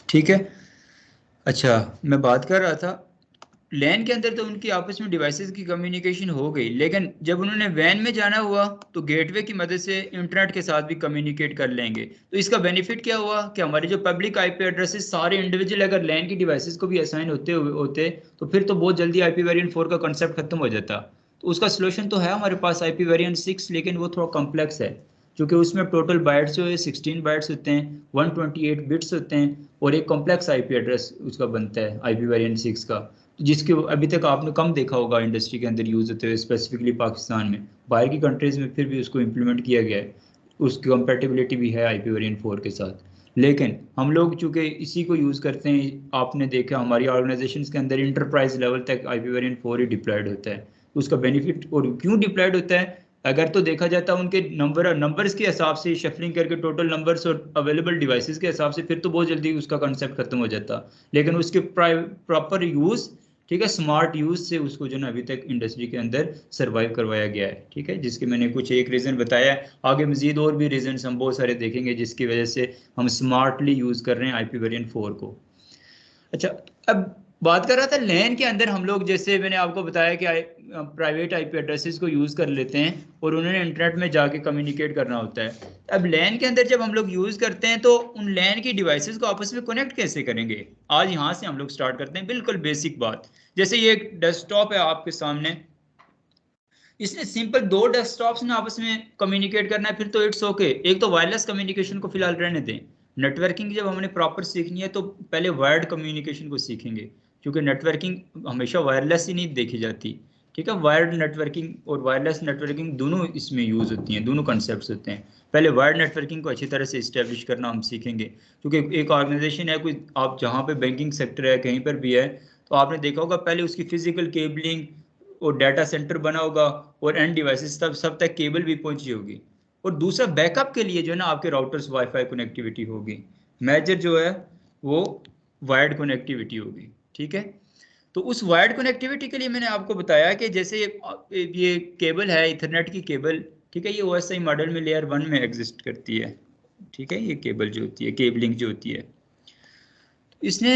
ठीक है। अच्छा, मैं बात कर रहा था लैन के अंदर तो उनकी आपस में डिवाइसेस की कम्युनिकेशन हो गई, लेकिन जब उन्होंने वैन में जाना हुआ तो गेटवे की मदद से इंटरनेट के साथ भी कम्युनिकेट कर लेंगे। तो इसका बेनिफिट क्या हुआ कि हमारे जो पब्लिक आईपी एड्रेसेस सारे इंडिविजुअल अगर लैन की डिवाइसेस को भी असाइन होते तो फिर तो बहुत जल्दी आईपी वेरिएंट 4 का कॉन्सेप्ट खत्म हो जाता। तो उसका सोल्यूशन तो है हमारे पास आईपी वेरिएंट 6, लेकिन वो थोड़ा कॉम्प्लेक्स है क्योंकि उसमें टोटल बाइट्स जो है 16 बाइट्स होते हैं, 128 बिट्स होते हैं, और एक कॉम्प्लेक्स आईपी एड्रेस उसका बनता है आईपी वेरिएंट 6 का, जिसके अभी तक आपने कम देखा होगा इंडस्ट्री के अंदर यूज होते हुए, स्पेसिफिकली पाकिस्तान में। बाहर की कंट्रीज में फिर भी उसको इम्प्लीमेंट किया गया है, उसकी कंपेटिबिलिटी भी है आईपी वेरिएंट 4 के साथ। लेकिन हम लोग चूंकि इसी को यूज़ करते हैं, आपने देखा हमारी ऑर्गेनाइजेशन के अंदर इंटरप्राइज लेवल तक आईपी वेरिएंट 4 ही डिप्लॉयड होता है। उसका बेनिफिट और क्यों डिप्लॉयड होता है, अगर तो देखा जाता है उनके नंबर्स के हिसाब से शफलिंग करके टोटल नंबर्स और अवेलेबल डिवाइसेस के हिसाब से, फिर तो बहुत जल्दी उसका कंसेप्ट खत्म हो जाता। लेकिन उसके प्रॉपर यूज़, ठीक है, स्मार्ट यूज से उसको जो ना अभी तक इंडस्ट्री के अंदर सरवाइव करवाया गया है। ठीक है, जिसके मैंने कुछ एक रीज़न बताया है, आगे मजीद और भी रीजन हम बहुत सारे देखेंगे जिसकी वजह से हम स्मार्टली यूज़ कर रहे हैं आईपी वेरिएंट 4 को। अच्छा, अब बात कर रहा था लैन के अंदर हम लोग, जैसे मैंने आपको बताया कि प्राइवेट आईपी एड्रेसेस को यूज़ कर लेते हैं और उन्होंने इंटरनेट में जाके कम्युनिकेट करना होता है। अब लैन के अंदर जब हम लोग यूज़ करते हैं तो उन लैन की डिवाइसेस को आपस में कनेक्ट कैसे करेंगे, आज यहाँ से हम लोग स्टार्ट करते हैं। बिल्कुल बेसिक बात, जैसे ये एक डेस्कटॉप है आपके सामने, इसने सिंपल दो डेस्कटॉप्स ने आपस में कम्युनिकेट करना है, फिर तो इट्स ओके। एक तो वायरलेस कम्युनिकेशन को फिलहाल रहने दें, नेटवर्किंग जब हमने प्रॉपर सीखनी है तो पहले वायर्ड कम्युनिकेशन को सीखेंगे, क्योंकि नेटवर्किंग हमेशा वायरलेस ही नहीं देखी जाती। ठीक है, वायर्ड नेटवर्किंग और वायरलेस नेटवर्किंग दोनों इसमें यूज होती हैं, दोनों कॉन्सेप्ट्स होते हैं। पहले वायर्ड नेटवर्किंग को अच्छी तरह से इस्टेब्लिश करना हम सीखेंगे, क्योंकि एक ऑर्गेनाइजेशन है कोई, आप जहाँ पे बैंकिंग सेक्टर है कहीं पर भी है, तो आपने देखा होगा पहले उसकी फिजिकल केबलिंग और डाटा सेंटर बना होगा और एंड डिवाइसेस तब सब तक केबल भी पहुंची होगी। और दूसरा बैकअप के लिए जो है ना आपके राउटर्स वाईफाई कनेक्टिविटी होगी, मेजर जो है वो वायर्ड कनेक्टिविटी होगी। ठीक है, तो उस वायर्ड कनेक्टिविटी के लिए मैंने आपको बताया कि जैसे ये केबल है इथरनेट की केबल, ठीक है, ये ओएसआई मॉडल में लेयर 1 में एग्जिस्ट करती है। ठीक है, ये केबल जो होती है, केबलिंग जो होती है, इसने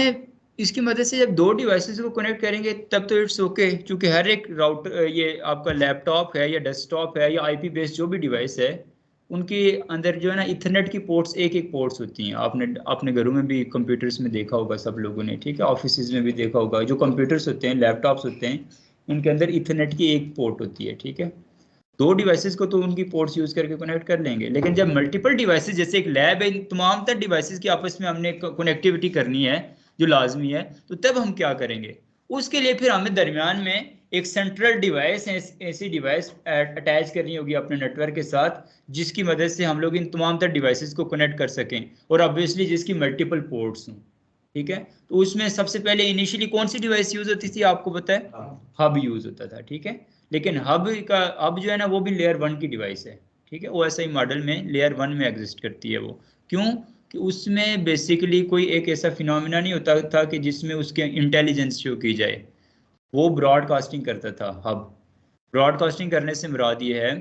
इसकी मदद से जब दो डिवाइसेस को कनेक्ट करेंगे तब तो इट्स ओके, क्योंकि हर एक राउटर, ये आपका लैपटॉप है या डेस्कटॉप है या आईपी बेस्ड जो भी डिवाइस है, उनके अंदर जो है ना इथरनेट की पोर्ट्स, एक एक पोर्ट्स होती हैं। आपने अपने घरों में भी कंप्यूटर्स में देखा होगा सब लोगों ने, ठीक है, ऑफिस में भी देखा होगा, जो कंप्यूटर्स होते हैं, लैपटॉप्स होते हैं, उनके अंदर इथरनेट की एक पोर्ट होती है। ठीक है, दो डिवाइसेस को तो उनकी पोर्ट्स यूज करके कनेक्ट कर लेंगे, लेकिन जब मल्टीपल डिवाइसेस, जैसे एक लैब है, इन तमाम तर डिवाइसेस की आपस में हमने कनेक्टिविटी करनी है जो लाजमी है, तो तब हम क्या करेंगे, उसके लिए फिर हमें दरमियान में एक सेंट्रल डिवाइस, ऐसी डिवाइस अटैच करनी होगी अपने नेटवर्क के साथ, जिसकी मदद से हम लोग इन तमाम तर डिवाइसेस को कनेक्ट कर सकें, और ऑब्वियसली जिसकी मल्टीपल पोर्ट्स हों। ठीक है, तो उसमें सबसे पहले इनिशियली कौन सी डिवाइस यूज होती थी आपको पता है, हब यूज होता था। ठीक है, लेकिन हब जो है ना वो भी लेयर 1 की डिवाइस है। ठीक है, ओएसआई मॉडल में लेयर 1 में एग्जिस्ट करती है वो। क्यों, कि उसमें बेसिकली कोई एक ऐसा फिनोमिना नहीं होता था कि जिसमें उसके इंटेलिजेंस शो की जाए, वो ब्रॉडकास्टिंग करता था हब। ब्रॉडकास्टिंग करने से मुराद ये है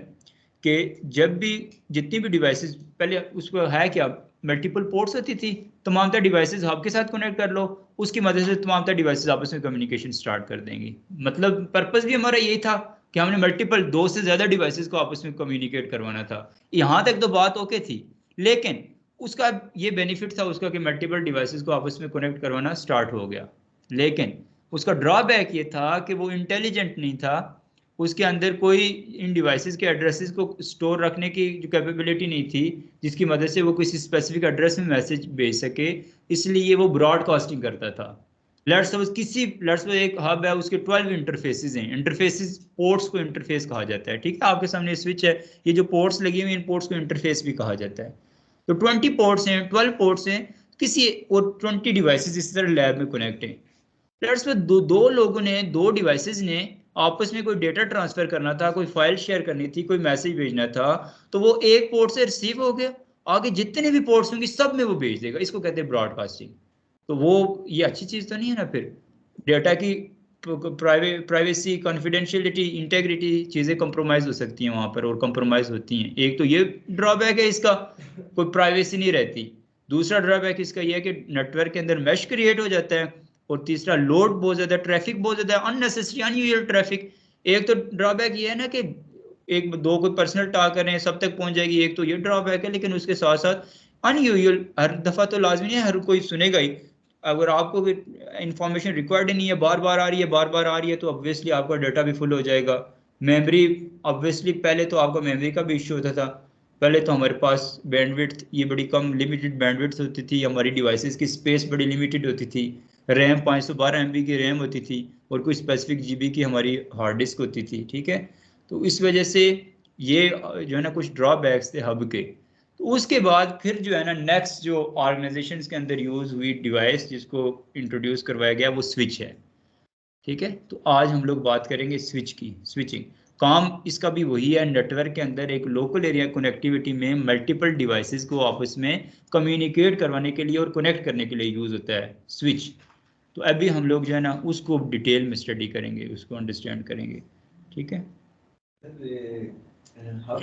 कि जब भी जितनी भी डिवाइसेस, पहले उसको है क्या, मल्टीपल पोर्ट्स होती थी, तमाम तर डिवाइसेस हब के साथ कनेक्ट कर लो, उसकी मदद से तमाम तर डिवाइसेस आपस में कम्युनिकेशन स्टार्ट कर देंगी। मतलब पर्पस भी हमारा यही था कि हमने मल्टीपल, दो से ज्यादा डिवाइसेस को आपस में कम्युनिकेट करवाना था। यहाँ तक तो बात ओके थी, लेकिन उसका ये बेनिफिट था उसका कि मल्टीपल डिवाइसेस को आपस में कनेक्ट करवाना स्टार्ट हो गया। लेकिन उसका ड्रॉबैक ये था कि वो इंटेलिजेंट नहीं था, उसके अंदर कोई इन डिवाइसेस के एड्रेसेस को स्टोर रखने की जो कैपेबिलिटी नहीं थी, जिसकी मदद से वो किसी स्पेसिफिक एड्रेस में मैसेज भेज सके, इसलिए वो ब्रॉडकास्टिंग करता था। लेट्स सपोज एक हब है, उसके 12 इंटरफेसेस हैं, इंटरफेसेस पोर्ट्स को इंटरफेस कहा जाता है। ठीक है, आपके सामने स्विच है, ये जो पोर्ट्स लगी हुई इन पोर्ट्स को इंटरफेस भी कहा जाता है। तो 20 पोर्ट्स हैं, 12 पोर्ट्स हैं, किसी और 20 डिवाइसेस इस तरह लैब में कनेक्ट हैं। लेट्स में दो लोगों ने, दो डिवाइसेस ने आपस में कोई डेटा ट्रांसफर करना था, कोई फाइल शेयर करनी थी, कोई मैसेज भेजना था, तो वो एक पोर्ट से रिसीव हो गया, आगे जितने भी पोर्ट्स होंगे सब में वो भेज देगा। इसको कहते हैं ब्रॉडकास्टिंग। तो वो ये अच्छी चीज तो नहीं है ना फिर, डेटा की प्राइवेसी, कॉन्फिडेंशियलिटी, इंटेग्रिटी चीजें कंप्रोमाइज हो सकती हैं वहां पर, और कंप्रोमाइज होती हैं। एक तो ये ड्रॉबैक है इसका, कोई प्राइवेसी नहीं रहती। दूसरा ड्रॉबैक इसका यह है कि नेटवर्क के अंदर मैश क्रिएट हो जाता है, और तीसरा लोड बहुत ज़्यादा, ट्रैफिक बहुत ज़्यादा, अननेसेसरी अनयूजुअल ट्रैफिक। एक तो ड्रॉबैक ये है ना कि एक दो कोई पर्सनल टॉक करें सब तक पहुंच जाएगी, एक तो ये ड्रॉबैक है, लेकिन उसके साथ साथ अनयूजुअल हर दफ़ा तो लाजमी नहीं है हर कोई सुनेगा ही। अगर आपको इंफॉर्मेशन रिक्वायर्ड नहीं है, बार बार आ रही है, बार बार आ रही है, तो ऑब्वियसली आपका डाटा भी फुल हो जाएगा। मेमोरी, ऑब्वियसली पहले तो आपका मेमोरी का भी इश्यू होता था। पहले तो हमारे पास बैंडविड्थ ये बड़ी कम लिमिटेड बैंडविड्थ होती थी, हमारी डिवाइसेस की स्पेस बड़ी लिमिटेड होती थी। रैम 512 MB की रैम होती थी, और कुछ स्पेसिफिक GB की हमारी हार्ड डिस्क होती थी, ठीक है। तो इस वजह से ये जो है ना कुछ ड्रॉबैक्स थे हब के। तो उसके बाद फिर जो है ना नेक्स्ट जो ऑर्गेनाइजेशंस के अंदर यूज हुई डिवाइस जिसको इंट्रोड्यूस करवाया गया वो स्विच है, ठीक है। तो आज हम लोग बात करेंगे स्विच की। स्विचिंग काम इसका भी वही है, नेटवर्क के अंदर एक लोकल एरिया कनेक्टिविटी में मल्टीपल डिवाइसेस को आपस में कम्युनिकेट करवाने के लिए और कनेक्ट करने के लिए यूज होता है स्विच। तो अभी हम लोग जो है ना उसको डिटेल में स्टडी करेंगे, उसको अंडरस्टैंड करेंगे, ठीक है। हब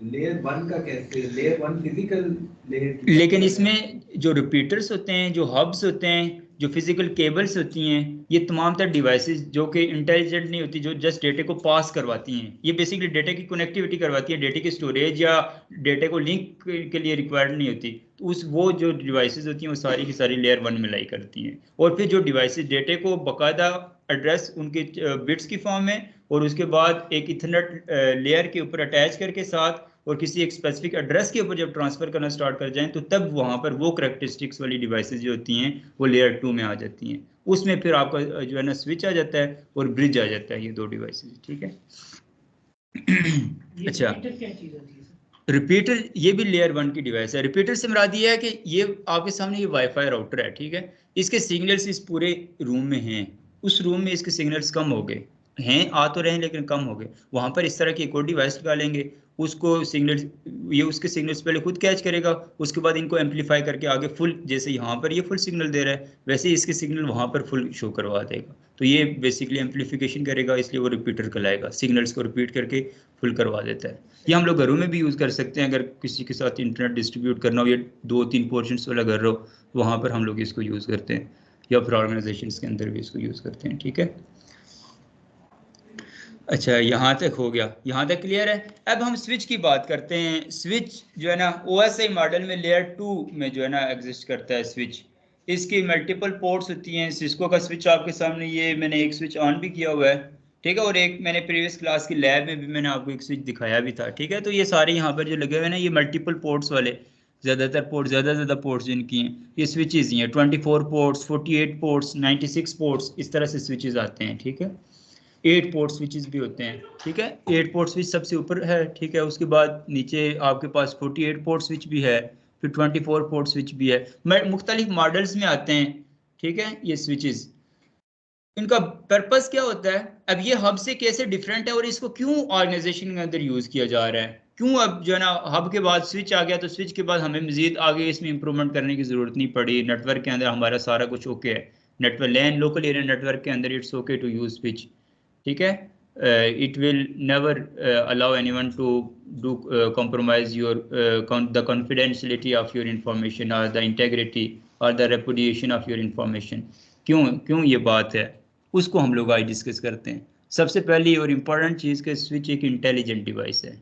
लेयर 1 का कैसे, लेयर 1 फिजिकल लेयर, लेकिन इसमें जो रिपीटर्स होते हैं, जो हब्स होते हैं, जो फिजिकल केबल्स होती हैं, ये तमाम तर डिवाइसेस जो कि इंटेलिजेंट नहीं होती, जो जस्ट डेटे को पास करवाती हैं, ये बेसिकली डेटा की कनेक्टिविटी करवाती हैं, डेटे की स्टोरेज या डेटे को लिंक के लिए रिक्वायर्ड नहीं होती। तो उस वो जो डिवाइसेस होती हैं वो सारी की सारी लेयर 1 में लाई करती हैं। और फिर जो डिवाइसेस डेटे को बाकायदा एड्रेस उनके बिट्स की फॉर्म में, और उसके बाद एक इथरनेट लेयर के ऊपर अटैच करके साथ, और किसी एक स्पेसिफिक एड्रेस के ऊपर जब ट्रांसफर करना स्टार्ट कर जाएं, तो तब वहां पर वो करेक्टरिस्टिक्स वाली डिवाइसेस जो होती हैं वो लेयर 2 में आ जाती हैं। उसमें फिर आपका जो है ना स्विच आ जाता है और ब्रिज आ जाता है, ये दो डिवाइसेस, ठीक है। अच्छा, रिपीटर ये भी लेयर 1 की डिवाइस है। रिपीटर से मुराद ये है कि ये आपके सामने ये वाईफाई राउटर है, ठीक है। इसके सिग्नल्स इस पूरे रूम में हैं, उस रूम में इसके सिग्नल्स कम हो गए हैं, आ तो रहे हैं लेकिन कम हो गए। वहां पर इस तरह की एक और डिवाइस लगा लेंगे, उसको सिग्नल, ये उसके सिग्नल्स पहले खुद कैच करेगा, उसके बाद इनको एम्पलीफाई करके आगे फुल, जैसे यहाँ पर ये फुल सिग्नल दे रहा है वैसे ही इसके सिग्नल वहां पर फुल शो करवा देगा। तो ये बेसिकली एम्पलीफिकेशन करेगा, इसलिए वो रिपीटर कहलाएगा, सिग्नल्स को रिपीट करके फुल करवा देता है। ये हम लोग घरों में भी यूज़ कर सकते हैं, अगर किसी के साथ इंटरनेट डिस्ट्रीब्यूट करना हो या 2-3 पोर्शंस वाला घर हो, वहाँ पर हम लोग इसको यूज़ करते हैं, या फिर ऑर्गेनाइजेशंस के अंदर भी इसको यूज़ करते हैं, ठीक है। अच्छा, यहाँ तक हो गया, यहाँ तक क्लियर है। अब हम स्विच की बात करते हैं। स्विच जो है ना OSI मॉडल में लेयर 2 में जो है ना एग्जिस्ट करता है स्विच। इसकी मल्टीपल पोर्ट्स होती हैं। सिस्को का स्विच आपके सामने, ये मैंने एक स्विच ऑन भी किया हुआ है, ठीक है, और एक मैंने प्रीवियस क्लास की लैब में भी मैंने आपको एक स्विच दिखाया भी था, ठीक है। तो ये सारे यहाँ पर जो लगे हुए हैं ना, ये मल्टीपल पोर्ट्स वाले, ज़्यादातर पोर्ट, ज़्यादा पोर्ट्स जिनकी हैं ये स्विचेज ही हैं। 24 पोर्ट्स, 48 पोर्ट्स, 96 पोर्ट्स, इस तरह से स्विचेज आते हैं, ठीक है। 8 पोर्ट स्विचेस भी होते हैं, ठीक है। 8 पोर्ट स्विच सबसे ऊपर है, ठीक है। उसके बाद नीचे आपके पास 48 पोर्ट स्विच भी है, फिर 24 पोर्ट स्विच भी है। मुख्तलिफ मॉडल्स में आते हैं, ठीक है, ये स्विचेस। इनका पर्पस क्या होता है, अब ये हब से कैसे डिफरेंट है, और इसको क्यों ऑर्गेनाइजेशन के अंदर यूज किया जा रहा है, क्यों अब जो है ना हब के बाद स्विच आ गया, तो स्विच के बाद हमें मजीद आगे इसमें इंप्रूवमेंट करने की जरूरत नहीं पड़ी। नेटवर्क के अंदर हमारा सारा कुछ ओके है। Network LAN local area network के अंदर it's okay to use switch, ठीक है। It will never allow anyone to do compromise your the confidentiality of your information or the integrity or the repudiation of your information। क्यों क्यों ये बात है, उसको हम लोग आज डिस्कस करते हैं। सबसे पहली और इम्पोर्टेंट चीज़ कि स्विच एक इंटेलिजेंट डिवाइस है,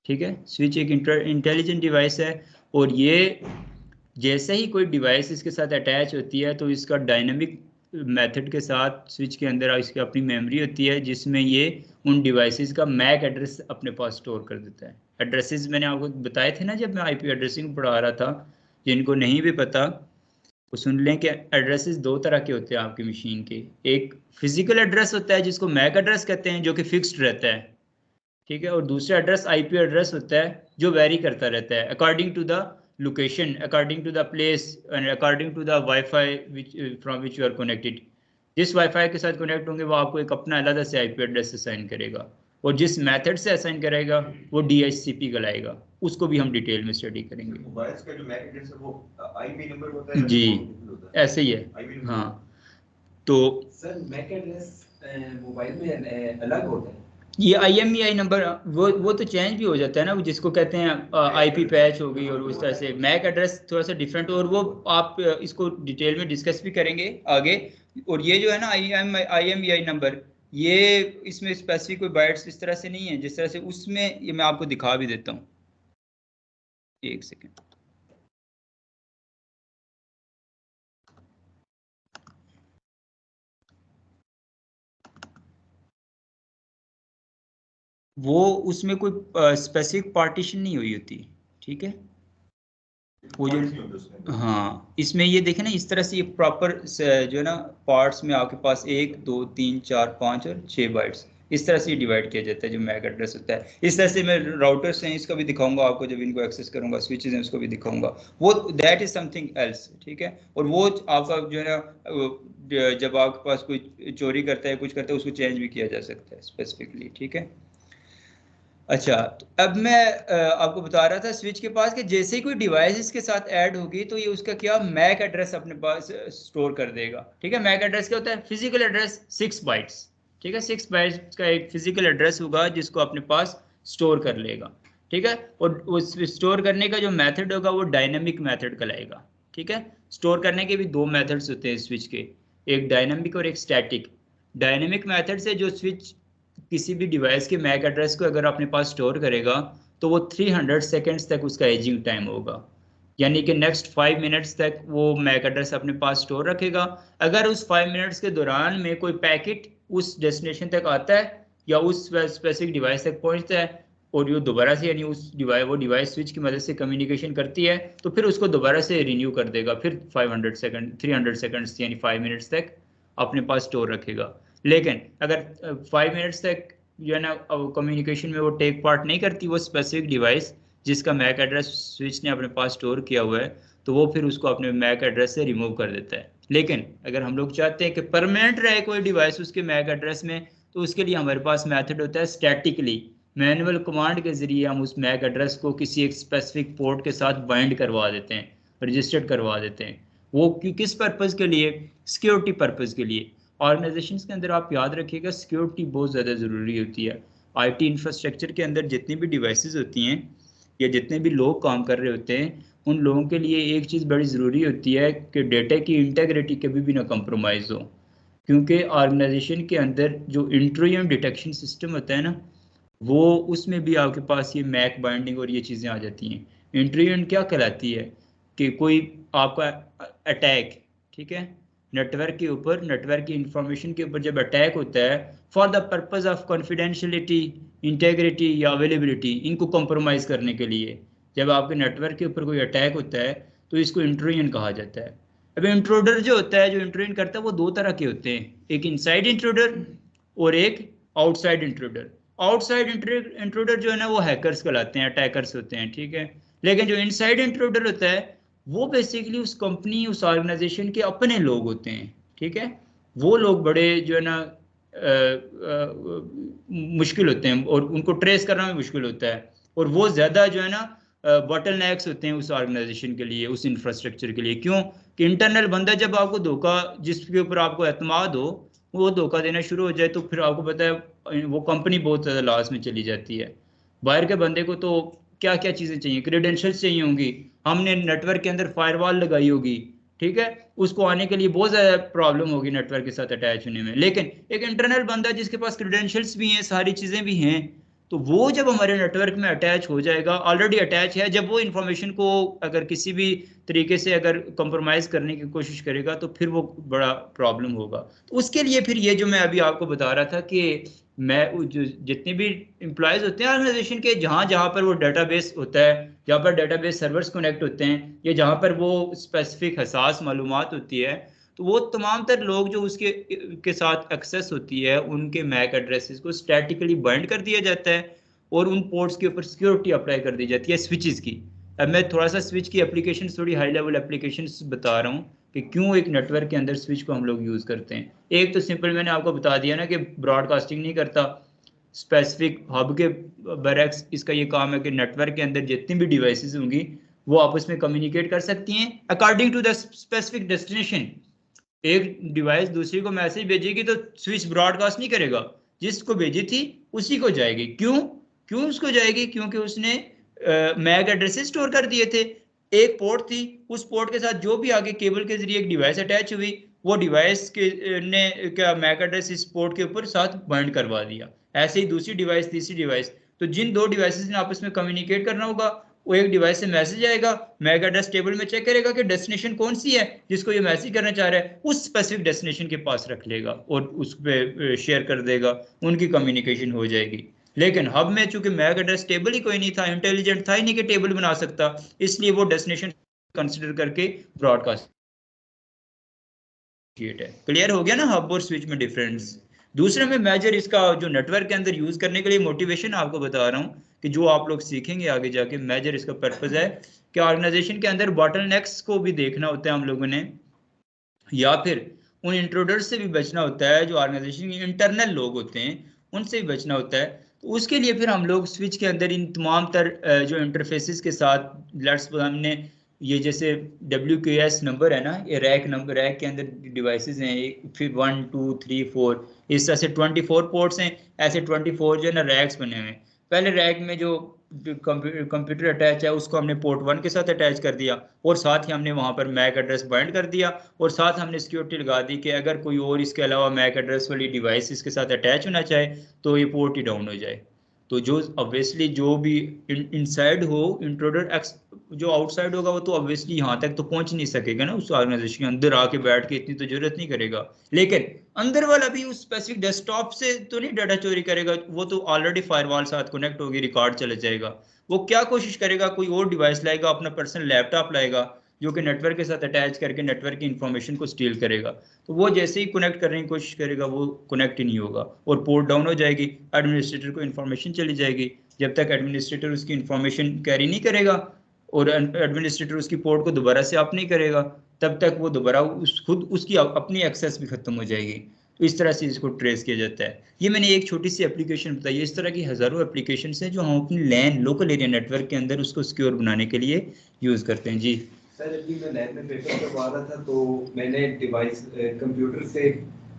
ठीक है। स्विच एक इंटेलिजेंट डिवाइस है, और ये जैसे ही कोई डिवाइस इसके साथ अटैच होती है तो इसका डायनेमिक मेथड के साथ स्विच के अंदर इसकी अपनी मेमोरी होती है, जिसमें ये उन डिवाइसेस का मैक एड्रेस अपने पास स्टोर कर देता है। एड्रेसेस मैंने आपको बताए थे ना जब मैं IP एड्रेसिंग पढ़ा रहा था, जिनको नहीं भी पता वो सुन लें कि एड्रेसेस दो तरह के होते हैं आपकी मशीन के। एक फिजिकल एड्रेस होता है जिसको मैक एड्रेस कहते हैं, जो कि फिक्स्ड रहता है, ठीक है। और दूसरा एड्रेस IP एड्रेस होता है जो वेरी करता रहता है according to the location, according to the place and according to the wifi from which you are connected. जिस वाईफाई के साथ कनेक्ट होंगे वो आपको एक अपना अलग से IP एड्रेस असाइन करेगा, और जिस मेथड से असाइन करेगा वो DHCP कहलाएगा। उसको भी हम डिटेल में स्टडी करेंगे। मोबाइल का जो मैक एड्रेस है वो IP नंबर होता है जी, ऐसे ही है, हाँ। तो सर मैक एड्रेस मोबाइल में अलग होता है? ये IMEI नंबर वो तो चेंज भी हो जाता है ना, वो जिसको कहते हैं IP पैच हो गई और उस तरह से मैक एड्रेस थोड़ा सा डिफरेंट, और वो आप इसको डिटेल में डिस्कस भी करेंगे आगे। और ये जो है ना IMEI नंबर, ये इसमें स्पेसिफिक कोई बाइट्स इस तरह से नहीं है जिस तरह से उसमें, ये मैं आपको दिखा भी देता हूँ, एक सेकेंड। वो उसमें कोई स्पेसिफिक पार्टीशन नहीं हुई होती, ठीक है। वो जो, हाँ इसमें ये देखें ना, इस तरह से ये प्रॉपर जो है ना पार्ट्स में आपके पास 1 2 3 4 5 और 6 बाइट्स इस तरह से ये डिवाइड किया जाता है जो मैक एड्रेस होता है। इस तरह से मैं राउटर्स हैं इसका भी दिखाऊंगा आपको, जब इनको एक्सेस करूंगा, स्विचेस हैं उसको भी दिखाऊंगा, वो दैट इज समथिंग एल्स, ठीक है। और वो आपका जो है ना जब आपके पास कोई चोरी करता है कुछ करता है उसको चेंज भी किया जा सकता है स्पेसिफिकली, ठीक है। अच्छा, तो अब मैं आपको बता रहा था स्विच के पास कि जैसे ही कोई डिवाइस इसके साथ ऐड होगी तो ये उसका क्या मैक एड्रेस अपने पास स्टोर कर देगा, ठीक है। मैक एड्रेस क्या होता है? फिजिकल एड्रेस 6 बाइट्स, ठीक है। 6 बाइट्स का एक फिजिकल एड्रेस होगा जिसको अपने पास स्टोर कर लेगा, ठीक है। और उस स्टोर करने का जो मेथड होगा वो डायनेमिक मेथड कहलाएगा, ठीक है। स्टोर करने के भी दो मेथड्स होते हैं स्विच के, एक डायनेमिक और एक स्टैटिक। डायनेमिक मेथड से जो स्विच किसी भी डिवाइस के मैक एड्रेस को अगर अपने पास स्टोर करेगा तो वो 300 सेकेंड्स तक उसका एजिंग टाइम होगा, यानी कि नेक्स्ट 5 मिनट्स तक वो मैक एड्रेस अपने पास स्टोर रखेगा। अगर उस 5 मिनट्स के दौरान में कोई पैकेट उस डेस्टिनेशन तक आता है या उस स्पेसिफिक डिवाइस तक पहुंचता है और ये दोबारा से, यानी उस डिवाइस, वो डिवाइस स्विच की मदद से कम्युनिकेशन करती है, तो फिर उसको दोबारा से रिन्यू कर देगा, फिर 500 सेकंड 300 सेकंड्स यानी 5 मिनट्स तक अपने पास स्टोर रखेगा। लेकिन अगर 5 मिनट्स तक जो है ना कम्युनिकेशन में वो टेक पार्ट नहीं करती वो स्पेसिफिक डिवाइस जिसका मैक एड्रेस स्विच ने अपने पास स्टोर किया हुआ है, तो वो फिर उसको अपने मैक एड्रेस से रिमूव कर देता है। लेकिन अगर हम लोग चाहते हैं कि परमानेंट रहे कोई डिवाइस उसके मैक एड्रेस में, तो उसके लिए हमारे पास मेथड होता है स्टैटिकली, मैनुअल कमांड के जरिए हम उस मैक एड्रेस को किसी एक स्पेसिफिक पोर्ट के साथ बाइंड करवा देते हैं, रजिस्टर्ड करवा देते हैं। वो किस पर्पज़ के लिए? सिक्योरिटी पर्पज़ के लिए। ऑर्गेनाइजेशन के अंदर आप याद रखिएगा सिक्योरिटी बहुत ज़्यादा ज़रूरी होती है। आईटी इंफ्रास्ट्रक्चर के अंदर जितनी भी डिवाइसेस होती हैं या जितने भी लोग काम कर रहे होते हैं, उन लोगों के लिए एक चीज़ बड़ी ज़रूरी होती है कि डेटा की इंटेग्रिटी कभी भी ना कंप्रोमाइज़ हो। क्योंकि ऑर्गेनाइजेशन के अंदर जो इंट्रूजन डिटेक्शन सिस्टम होता है ना, वो उसमें भी आपके पास ये मैक बाइंडिंग और ये चीज़ें आ जाती हैं। इंट्रूजन क्या कहलाती है? कि कोई आपका अटैक, ठीक है, नेटवर्क के ऊपर, नेटवर्क की इंफॉर्मेशन के ऊपर जब अटैक होता है for the purpose of confidentiality, integrity या अवेलेबिलिटी, इनको कंप्रोमाइज़ करने के लिए जब आपके नेटवर्क के ऊपर कोई अटैक होता है तो इसको इंट्रूजन कहा जाता है। अब इंट्रूडर जो होता है, जो इंट्रूजन करता है, वो दो तरह के होते हैं, एक इनसाइड इंट्रूडर और एक आउटसाइड इंट्रूडर। आउटसाइड इंट्रूडर जो है ना वो हैकर्स कहलाते हैं, अटैकर्स होते हैं, ठीक है। लेकिन जो इनसाइड इंट्रूडर होता है वो बेसिकली उस कंपनी, उस ऑर्गेनाइजेशन के अपने लोग होते हैं, ठीक है। वो लोग बड़े जो है ना मुश्किल होते हैं और उनको ट्रेस करना भी मुश्किल होता है, और वो ज़्यादा जो है ना बॉटल नेक्स होते हैं उस ऑर्गेनाइजेशन के लिए, उस इंफ्रास्ट्रक्चर के लिए। क्यों? कि इंटरनल बंदा जब आपको धोखा, जिसके ऊपर आपको एतमाद हो, वो धोखा देना शुरू हो जाए तो फिर आपको पता है वो कंपनी बहुत ज़्यादा लॉस में चली जाती है। बाहर के बंदे को तो क्या क्या चीज़ें चाहिए, क्रेडेंशियल्स चाहिए होंगी, हमने नेटवर्क के अंदर फायरवॉल लगाई होगी, ठीक है, उसको आने के लिए बहुत ज़्यादा प्रॉब्लम होगी नेटवर्क के साथ अटैच होने में। लेकिन एक इंटरनल बंदा जिसके पास क्रेडेंशियल्स भी हैं, सारी चीज़ें भी हैं, तो वो जब हमारे नेटवर्क में अटैच हो जाएगा, ऑलरेडी अटैच है, जब वो इंफॉर्मेशन को अगर किसी भी तरीके से अगर कंप्रोमाइज़ करने की कोशिश करेगा तो फिर वो बड़ा प्रॉब्लम होगा। तो उसके लिए फिर ये जो मैं अभी आपको बता रहा था कि मैं जो जितने भी एम्प्लॉयज़ होते हैं ऑर्गेनाइजेशन के, जहाँ जहाँ पर वो डाटाबेस होता है, जहाँ पर डाटाबेस सर्वर्स कनेक्ट होते हैं, या जहाँ पर वो स्पेसिफिक हसास मालूमात होती है, तो वो तमाम तर लोग जो उसके के साथ एक्सेस होती है उनके मैक एड्रेसेस को स्टैटिकली बाइंड कर दिया जाता है और उन पोर्ट्स के ऊपर सिक्योरिटी अप्लाई कर दी जाती है स्विचेस की। अब मैं थोड़ा सा स्विच की एप्लीकेशन, थोड़ी हाई लेवल एप्लीकेशन बता रहा हूँ कि क्यों एक नेटवर्क के अंदर स्विच को हम लोग यूज़ करते हैं। एक तो सिंपल मैंने आपको बता दिया ना कि ब्रॉडकास्टिंग नहीं करता, स्पेसिफिक हब के बरक्स इसका ये काम है कि नेटवर्क के अंदर जितनी भी डिवाइसेस होंगी वो आपस में कम्युनिकेट कर सकती हैं according to the specific destination. एक डिवाइस दूसरी को मैसेज भेजेगी तो स्विच ब्रॉडकास्ट नहीं करेगा, जिसको भेजी थी उसी को जाएगी। क्यों उसको जाएगी? क्योंकि उसने मैक एड्रेसेस स्टोर कर दिए थे। एक पोर्ट थी, उस पोर्ट के साथ जो भी आगे केबल के जरिए एक डिवाइस अटैच हुई, वो डिवाइस के ने क्या मैक एड्रेस इस पोर्ट के ऊपर साथ बाइंड करवा दिया। ऐसे ही दूसरी डिवाइस, तीसरी डिवाइस, तो जिन दो डिवाइसेस ने आपस में कम्युनिकेट करना होगा, वो एक डिवाइस से मैसेज आएगा, मैक एड्रेस टेबल में चेक करेगा कि डेस्टिनेशन कौन सी है जिसको ये मैसेज करना चाह रहा है, उस स्पेसिफिक डेस्टिनेशन के पास रख लेगा और उस पर शेयर कर देगा, उनकी कम्युनिकेशन हो जाएगी। लेकिन हब में चूंकि मैक एड्रेस टेबल ही कोई नहीं था, इंटेलिजेंट था ही नहीं कि टेबल बना सकता, इसलिए वो डेस्टिनेशन कंसिडर करके ब्रॉडकास्ट है। क्लियर हो गया ना हब और स्विच में डिफरेंस? दूसरे में मेजर इसका जो नेटवर्क के अंदर यूज करने के लिए मोटिवेशन आपको बता रहा हूँ कि जो आप लोग सीखेंगे आगे जाके, मेजर इसका पर्पज है कि ऑर्गेनाइजेशन के अंदर बॉटलनेक्स को भी देखना होता है हम लोगों ने, या फिर उन इंट्रोडर्स से भी बचना होता है जो ऑर्गेनाइजेशन के इंटरनल लोग होते हैं, उनसे भी बचना होता है। तो उसके लिए फिर हम लोग स्विच के अंदर इन तमाम तर जो इंटरफेसेस के साथ, लेट्स हमने ये जैसे WQS नंबर है ना, ये रैक नंबर, रैक के अंदर डिवाइसेस हैं, फिर 1 2 3 4, इस तरह से 24 पोर्ट्स हैं, ऐसे 24 जो है ना रैक्स बने हुए हैं। पहले रैक में जो कंप्यूटर अटैच है उसको हमने पोर्ट 1 के साथ अटैच कर दिया, और साथ ही हमने वहां पर मैक एड्रेस बाइंड कर दिया, और साथ हमने सिक्योरिटी लगा दी कि अगर कोई और इसके अलावा मैक एड्रेस वाली डिवाइस इसके साथ अटैच होना चाहे तो ये पोर्ट ही डाउन हो जाए। तो जो ऑब्वियसली जो भी इनसाइड हो इंट्रोडर एक्स, जो आउटसाइड होगा वो तो ऑब्वियसली यहाँ तक तो पहुंच नहीं सकेगा ना, उस ऑर्गेनाइजेशन के अंदर आके बैठ के इतनी तो जरूरत नहीं करेगा। लेकिन अंदर वाला भी उस स्पेसिफिक डेस्कटॉप से तो नहीं डाटा चोरी करेगा, वो तो ऑलरेडी फायरवॉल साथ कनेक्ट होगी, रिकॉर्ड चला जाएगा। वो क्या कोशिश करेगा, कोई और डिवाइस लाएगा, अपना पर्सनल लैपटॉप लाएगा जो कि नेटवर्क के साथ अटैच करके नेटवर्क की इंफॉर्मेशन को स्टील करेगा। तो वो जैसे ही कनेक्ट करने की कोशिश करेगा वो कनेक्ट ही नहीं होगा और पोर्ट डाउन हो जाएगी, एडमिनिस्ट्रेटर को इन्फॉर्मेशन चली जाएगी। जब तक एडमिनिस्ट्रेटर उसकी इन्फॉर्मेशन कैरी नहीं करेगा और एडमिनिस्ट्रेटर उसकी पोर्ट को दोबारा से ऑफ नहीं करेगा, तब तक वो दोबारा खुद उसकी अपनी एक्सेस भी खत्म हो जाएगी। तो इस तरह से इसको ट्रेस किया जाता है। ये मैंने एक छोटी सी एप्लीकेशन बताई है, इस तरह की हज़ारों एप्लीकेशन हैं जो हम अपनी लैन लोकल एरिया नेटवर्क के अंदर उसको सिक्योर बनाने के लिए यूज़ करते हैं। जी सर, अभी मैं लैब में पेपर करवा रहा था तो मैंने डिवाइस कंप्यूटर से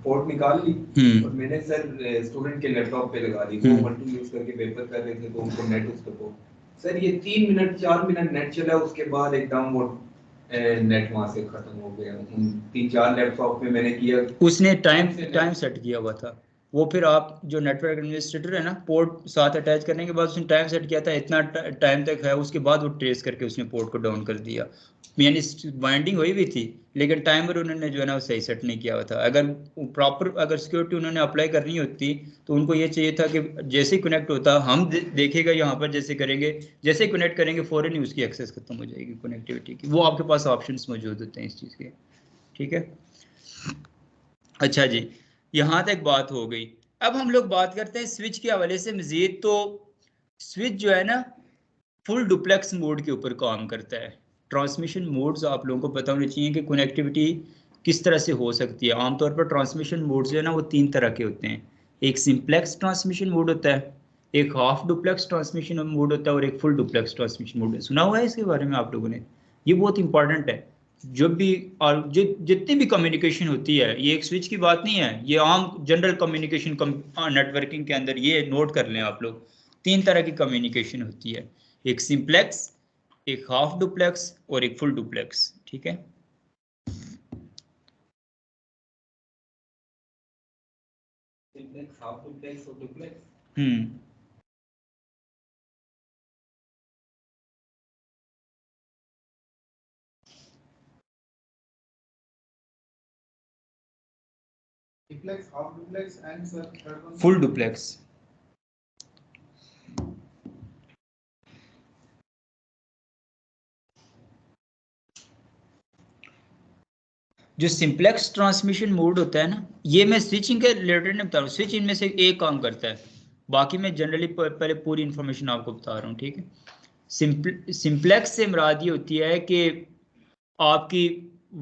पोर्ट निकाल ली और मैंने सर स्टूडेंट के लैपटॉप पे लगा दी। वो मल्टी यूज करके पेपर कर रहे थे तो उनको नेट उसका को सर ये 3 मिनट 4 मिनट नेट चला, उसके बाद एकदम वो नेट वहां से खत्म हो गया। 3-4 लैपटॉप में मैंने किया, उसने टाइम सेट किया हुआ था। वो फिर आप जो नेटवर्क एडमिनिस्ट्रेटर है ना, पोर्ट साथ अटैच करने के बाद उसने टाइम सेट किया था, इतना टाइम तक है, उसके बाद वो ट्रेस करके उसने पोर्ट को डाउन कर दिया। यानी बाइंडिंग हुई भी थी लेकिन टाइमर उन्होंने जो है ना वो सही सेट नहीं किया हुआ था। अगर प्रॉपर अगर सिक्योरिटी उन्होंने अप्लाई करनी होती तो उनको ये चाहिए था कि जैसे ही कनेक्ट होता हम देखेगा यहाँ पर, जैसे करेंगे, जैसे ही कनेक्ट करेंगे फौरन ही उसकी एक्सेस खत्म हो जाएगी कनेक्टिविटी की। वो आपके पास ऑप्शंस मौजूद होते हैं इस चीज़ के। ठीक है, अच्छा जी, यहाँ तक बात हो गई। अब हम लोग बात करते हैं स्विच के हवाले से मजीद। तो स्विच जो है ना फुल डुप्लेक्स मोड के ऊपर काम करता है। ट्रांसमिशन मोड्स आप लोगों को पता होने चाहिए कि कनेक्टिविटी किस तरह से हो सकती है। आमतौर पर ट्रांसमिशन मोड जो है ना वो 3 तरह के होते हैं। एक सिंप्लेक्स ट्रांसमिशन मोड होता है, एक हाफ डुप्लेक्स ट्रांसमिशन मोड होता है, और एक फुल डुप्लेक्स ट्रांसमिशन मोड है। सुना हुआ है इसके बारे में आप लोगों ने? ये बहुत इंपॉर्टेंट है। जब भी और जितनी भी कम्युनिकेशन होती है, ये एक स्विच की बात नहीं है, ये आम जनरल कम्युनिकेशन नेटवर्किंग के अंदर, ये नोट कर लें आप लोग, 3 तरह की कम्युनिकेशन होती है। एक सिंप्लेक्स, एक हाफ डुप्लेक्स और एक फुल डुप्लेक्स। ठीक है, सिंप्लेक्स, हाफ डुप्लेक्स और duplex. Duplex, half duplex, and sir, third one. Full duplex. जो सिंप्लेक्स ट्रांसमिशन मोड होता है ना, ये मैं स्विचिंग के रिलेटेड नहीं बता रहा हूँ, स्विच इनमें से एक काम करता है, बाकी मैं जनरली पहले पूरी इंफॉर्मेशन आपको बता रहा हूँ। ठीक है, सिंप्लेक्स से मुराद ये होती है कि आपकी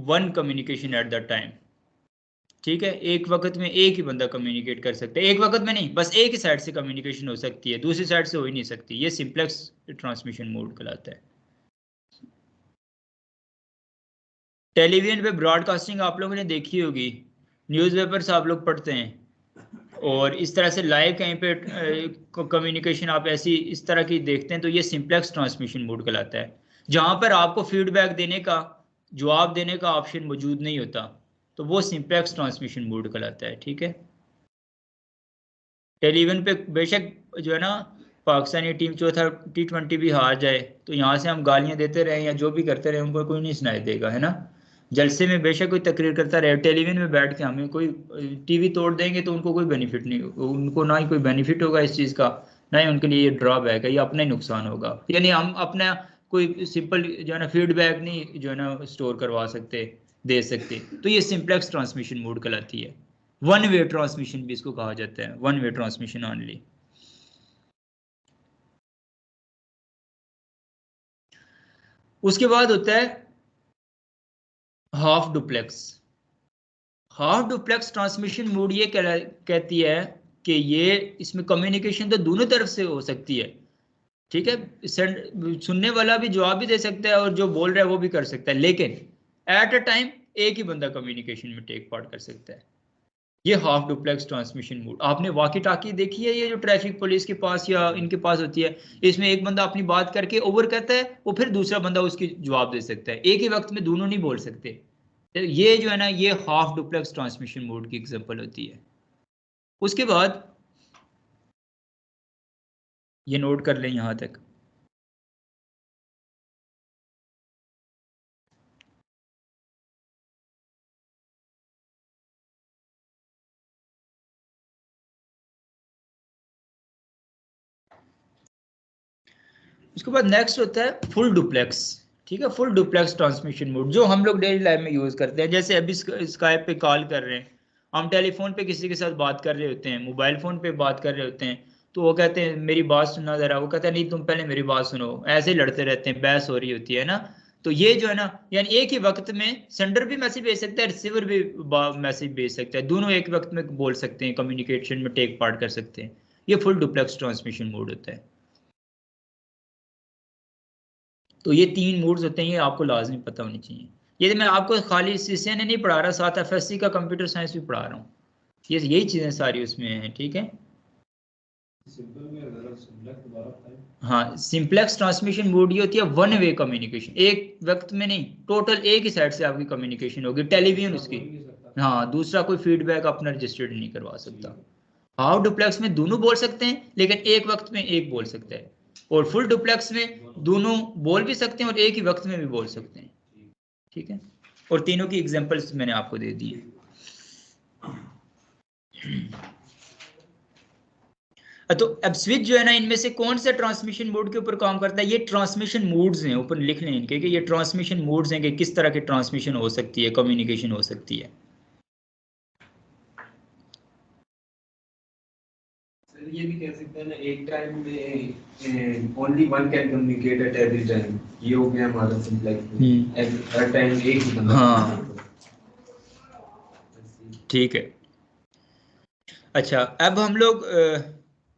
one communication at the time. ठीक है, एक वक्त में एक ही बंदा कम्युनिकेट कर सकता है, एक वक्त में नहीं, बस एक ही साइड से कम्युनिकेशन हो सकती है, दूसरी साइड से हो ही नहीं सकती। ये सिंप्लेक्स ट्रांसमिशन मोड कहलाता है। टेलीविजन पे ब्रॉडकास्टिंग आप लोगों ने देखी होगी, न्यूज़पेपर्स आप लोग पढ़ते हैं, और इस तरह से लाइव कहीं पे कम्युनिकेशन आप ऐसी इस तरह की देखते हैं तो ये सिंप्लेक्स ट्रांसमिशन मोड कहलाता है, जहां पर आपको फीडबैक देने का, जवाब देने का ऑप्शन मौजूद नहीं होता, तो वो सिंप्लेक्स ट्रांसमिशन मोड कहलाता है। ठीक है, टेलीविजन पे बेशक जो है ना पाकिस्तानी टीम चौथा T20 भी हार जाए तो यहाँ से हम गालियां देते रहे या जो भी करते रहे उनको कोई नहीं सुनाई देगा, है ना। जलसे में बेशक कोई तकरीर करता रहे, टेलीविजन में बैठ के हमें कोई टीवी तोड़ देंगे तो उनको कोई बेनिफिट नहीं, उनको ना ही कोई बेनिफिट होगा इस चीज़ का, ना ही उनके लिए ये ड्रॉबैक है, ये अपना ही नुकसान होगा। यानी हम अपना कोई सिंपल जो है ना फीडबैक नहीं जो है ना स्टोर करवा सकते, दे सकते, तो ये सिंप्लेक्स ट्रांसमिशन मोड कहलाती है। वन वे ट्रांसमिशन भी इसको कहा जाता है, वन वे ट्रांसमिशन ऑनली। उसके बाद होता है half duplex. Half duplex transmission mode ये कहती है कि ये इसमें कम्युनिकेशन तो दोनों तरफ से हो सकती है। ठीक है, सुनने वाला भी जवाब भी दे सकता है और जो बोल रहा है वो भी कर सकता है, लेकिन एट अ टाइम एक ही बंदा कम्युनिकेशन में टेक पार्ट कर सकता है। ये हाफ डुप्लेक्स ट्रांसमिशन मोड। आपने वॉकी टाकी देखी है, ये जो ट्रैफिक पुलिस के पास या इनके पास होती है, इसमें एक बंदा अपनी बात करके ओवर कहता है, वो फिर दूसरा बंदा उसकी जवाब दे सकता है, एक ही वक्त में दोनों नहीं बोल सकते। तो ये जो है ना ये हाफ डुप्लेक्स ट्रांसमिशन मोड की एग्जांपल होती है। उसके बाद ये नोट कर लें यहां तक। उसके बाद नेक्स्ट होता है फुल डुप्लेक्स। ठीक है, फुल डुप्लेक्स ट्रांसमिशन मोड जो हम लोग डेली लाइफ में यूज करते हैं, जैसे अभी स्काइप पे कॉल कर रहे हैं, हम टेलीफोन पे किसी के साथ बात कर रहे होते हैं, मोबाइल फोन पे बात कर रहे होते हैं, तो वो कहते हैं मेरी बात सुनना जरा, वो कहता है नहीं तुम पहले मेरी बात सुनो, ऐसे ही लड़ते रहते हैं, बहस हो रही होती है ना। तो ये जो है ना यानी एक ही वक्त में सेंडर भी मैसेज भेज सकता है, रिसीवर भी मैसेज भेज सकता है, दोनों एक वक्त में बोल सकते हैं, कम्युनिकेशन में टेक पार्ट कर सकते हैं। ये फुल डुप्लेक्स ट्रांसमिशन मोड होता है। तो ये तीन मोड्स होते हैं, ये आपको लाजमी पता होनी चाहिए। ये मैं आपको खाली सीसीएन नहीं पढ़ा रहा, साथ एफएससी का कंप्यूटर साइंस भी पढ़ा रहा हूँ, ये यही चीजें सारी उसमें हैं। ठीक है, हाँ, सिंप्लेक्स ट्रांसमिशन मोड ये होती है वन वे कम्युनिकेशन, एक वक्त में नहीं, टोटल एक ही साइड से आपकी कम्युनिकेशन होगी, टेलीविजन उसकी, हाँ, दूसरा कोई फीडबैक अपना रजिस्टर्ड नहीं करवा सकता। हाफ डुप्लेक्स में दोनों बोल सकते हैं लेकिन एक वक्त में एक बोल सकता है, और फुल डुप्लेक्स में दोनों बोल भी सकते हैं और एक ही वक्त में भी बोल सकते हैं। ठीक है, और तीनों की एग्जांपल्स मैंने आपको दे दी है। तो अब स्विच जो है ना इनमें से कौन सा ट्रांसमिशन मोड के ऊपर काम करता है, ये ट्रांसमिशन मोड्स हैं, ऊपर लिख लें इनके कि ये ट्रांसमिशन मोड्स हैं कि किस तरह की ट्रांसमिशन हो सकती है, कम्युनिकेशन हो सकती है। ये भी कह सकते हैं ना एक टाइम में only one can communicate at every time, ये हो गया हमारा सिंप्लेक्स, हर टाइम एक ही बंदा। हाँ ठीक है। अच्छा, अब हम लोग